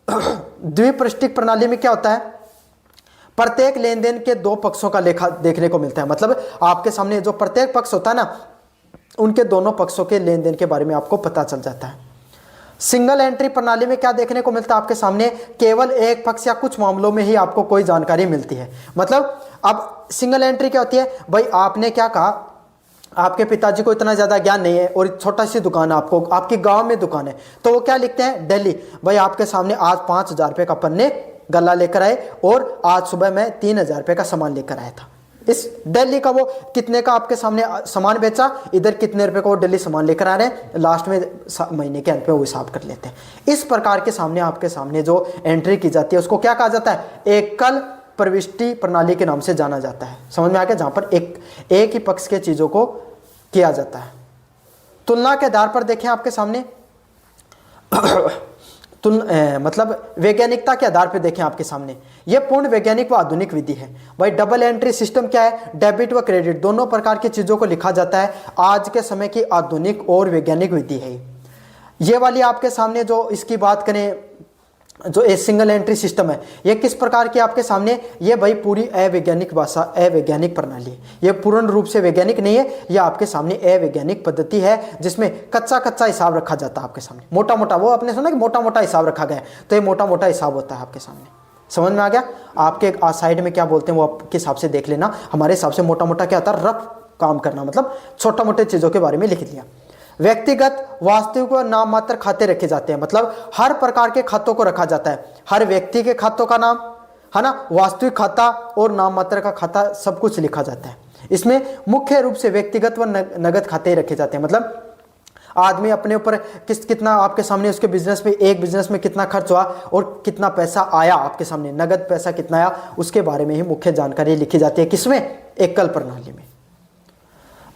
द्विपृष्ठिक प्रणाली में क्या होता है, प्रत्येक लेन देन के 2 पक्षों का लेखा देखने को मिलता है। मतलब आपके सामने जो प्रत्येक पक्ष होता है ना, उनके दोनों पक्षों के लेन देन के बारे में आपको पता चल जाता है। सिंगल एंट्री प्रणाली में क्या देखने को मिलता है आपके सामने, केवल एक पक्ष या कुछ मामलों में ही आपको कोई जानकारी मिलती है। मतलब अब सिंगल एंट्री क्या होती है, भाई आपने क्या कहा, आपके पिताजी को इतना ज्यादा ज्ञान नहीं है और छोटा सी दुकान है, आपको आपकी गांव में दुकान है, तो वो क्या लिखते हैं, दिल्ली। भाई आपके सामने आज 5,000 रुपये का पन्ने गल्ला लेकर आए और आज सुबह मैं 3,000 रुपये का सामान लेकर आया था। इस दिल्ली का वो कितने का आपके सामने सामान बेचा, इधर कितने रुपए का वो दिल्ली सामान लेकर आ रहे हैं, लास्ट में महीने के अंत पे वो हिसाब कर लेते हैं। इस प्रकार के सामने आपके सामने जो एंट्री की जाती है उसको क्या कहा जाता है, एकल प्रविष्टि प्रणाली के नाम से जाना जाता है। समझ में आ गया। जहां पर एक ही पक्ष के चीजों को किया जाता है। तुलना के आधार पर देखें आपके सामने मतलब वैज्ञानिकता के आधार पर देखें आपके सामने, यह पूर्ण वैज्ञानिक व आधुनिक विधि है। भाई डबल एंट्री सिस्टम क्या है, डेबिट व क्रेडिट दोनों प्रकार की चीजों को लिखा जाता है। आज के समय की आधुनिक और वैज्ञानिक विधि है ये वाली। आपके सामने जो इसकी बात करें जो एक सिंगल एंट्री सिस्टम है, ये किस प्रकार की आपके सामने, ये भाई पूरी अवैज्ञानिक भाषा, अवैज्ञानिक प्रणाली है। ये पूर्ण रूप से वैज्ञानिक नहीं है, ये आपके सामने अवैज्ञानिक पद्धति है जिसमें कच्चा कच्चा हिसाब रखा जाता है आपके सामने, मोटा मोटा। वो आपने सुना कि मोटा मोटा हिसाब रखा गया है, तो ये मोटा मोटा हिसाब होता है आपके सामने। समझ में आ गया? आपके साइड में क्या बोलते हैं वो आपके हिसाब से देख लेना। हमारे हिसाब से मोटा मोटा क्या होता है, रफ काम करना, मतलब छोटा मोटे चीज़ों के बारे में लिख लिया। व्यक्तिगत, वास्तविक और नाम मात्र खाते रखे जाते हैं, मतलब हर प्रकार के खातों को रखा जाता है। हर व्यक्ति के खातों का नाम है ना, वास्तविक खाता और नाम मात्र का खाता, सब कुछ लिखा जाता है। इसमें मुख्य रूप से व्यक्तिगत व नगद खाते रखे जाते हैं, मतलब आदमी अपने ऊपर कितना आपके सामने उसके बिजनेस में, एक बिजनेस में कितना खर्च हुआ और कितना पैसा आया आपके सामने, नगद पैसा कितना आया, उसके बारे में ही मुख्य जानकारी लिखी जाती है। किसमें? एकल प्रणाली में।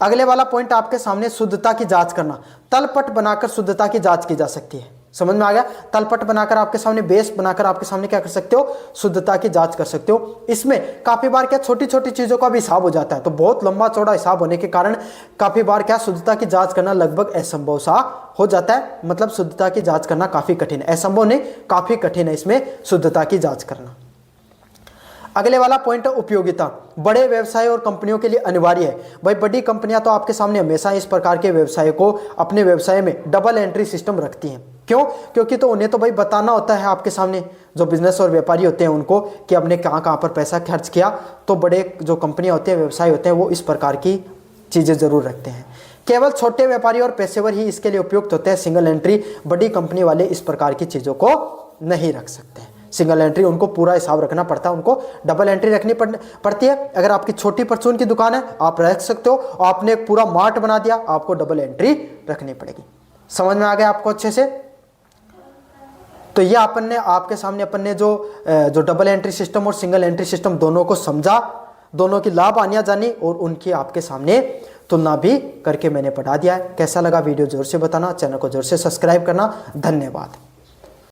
अगले वाला पॉइंट आपके सामने शुद्धता की जांच करना। तलपट बनाकर शुद्धता की जांच की जा सकती है। समझ में आ गया? तलपट बनाकर आपके सामने, बेस बनाकर आपके सामने क्या कर सकते हो, शुद्धता की जांच कर सकते हो। इसमें काफी बार क्या छोटी छोटी चीजों का भी हिसाब हो जाता है, तो बहुत लंबा चौड़ा हिसाब होने के कारण काफी बार क्या शुद्धता की जांच करना लगभग असंभव सा हो जाता है। मतलब शुद्धता की जांच करना काफी कठिन है, असंभव नहीं, काफी कठिन है इसमें शुद्धता की जांच करना। अगले वाला पॉइंट है उपयोगिता। बड़े व्यवसाय और कंपनियों के लिए अनिवार्य है। भाई बड़ी कंपनियां तो आपके सामने हमेशा इस प्रकार के व्यवसाय को अपने व्यवसाय में डबल एंट्री सिस्टम रखती हैं। क्यों? क्योंकि तो उन्हें तो भाई बताना होता है आपके सामने, जो बिजनेस और व्यापारी होते हैं उनको, कि हमने कहाँ कहाँ पर पैसा खर्च किया। तो बड़े जो कंपनियां होती हैं, व्यवसाय होते हैं, वो इस प्रकार की चीज़ें जरूर रखते हैं। केवल छोटे व्यापारी और पेशेवर ही इसके लिए उपयुक्त होते हैं। सिंगल एंट्री बड़ी कंपनी वाले इस प्रकार की चीज़ों को नहीं रख सकते हैं। सिंगल एंट्री उनको पूरा हिसाब रखना पड़ता है, उनको डबल एंट्री रखनी पड़ती है। अगर आपकी छोटी परचून की दुकान है आप रख सकते हो, आपने एक पूरा मार्ट बना दिया, आपको डबल एंट्री रखनी पड़ेगी। समझ में आ गया आपको अच्छे से? तो ये अपन ने आपके सामने अपन ने जो डबल एंट्री सिस्टम और सिंगल एंट्री सिस्टम दोनों को समझा, दोनों की लाभ हानियां जानी और उनकी आपके सामने तुलना भी करके मैंने पढ़ा दिया है। कैसा लगा वीडियो जोर से बताना, चैनल को जोर से सब्सक्राइब करना। धन्यवाद।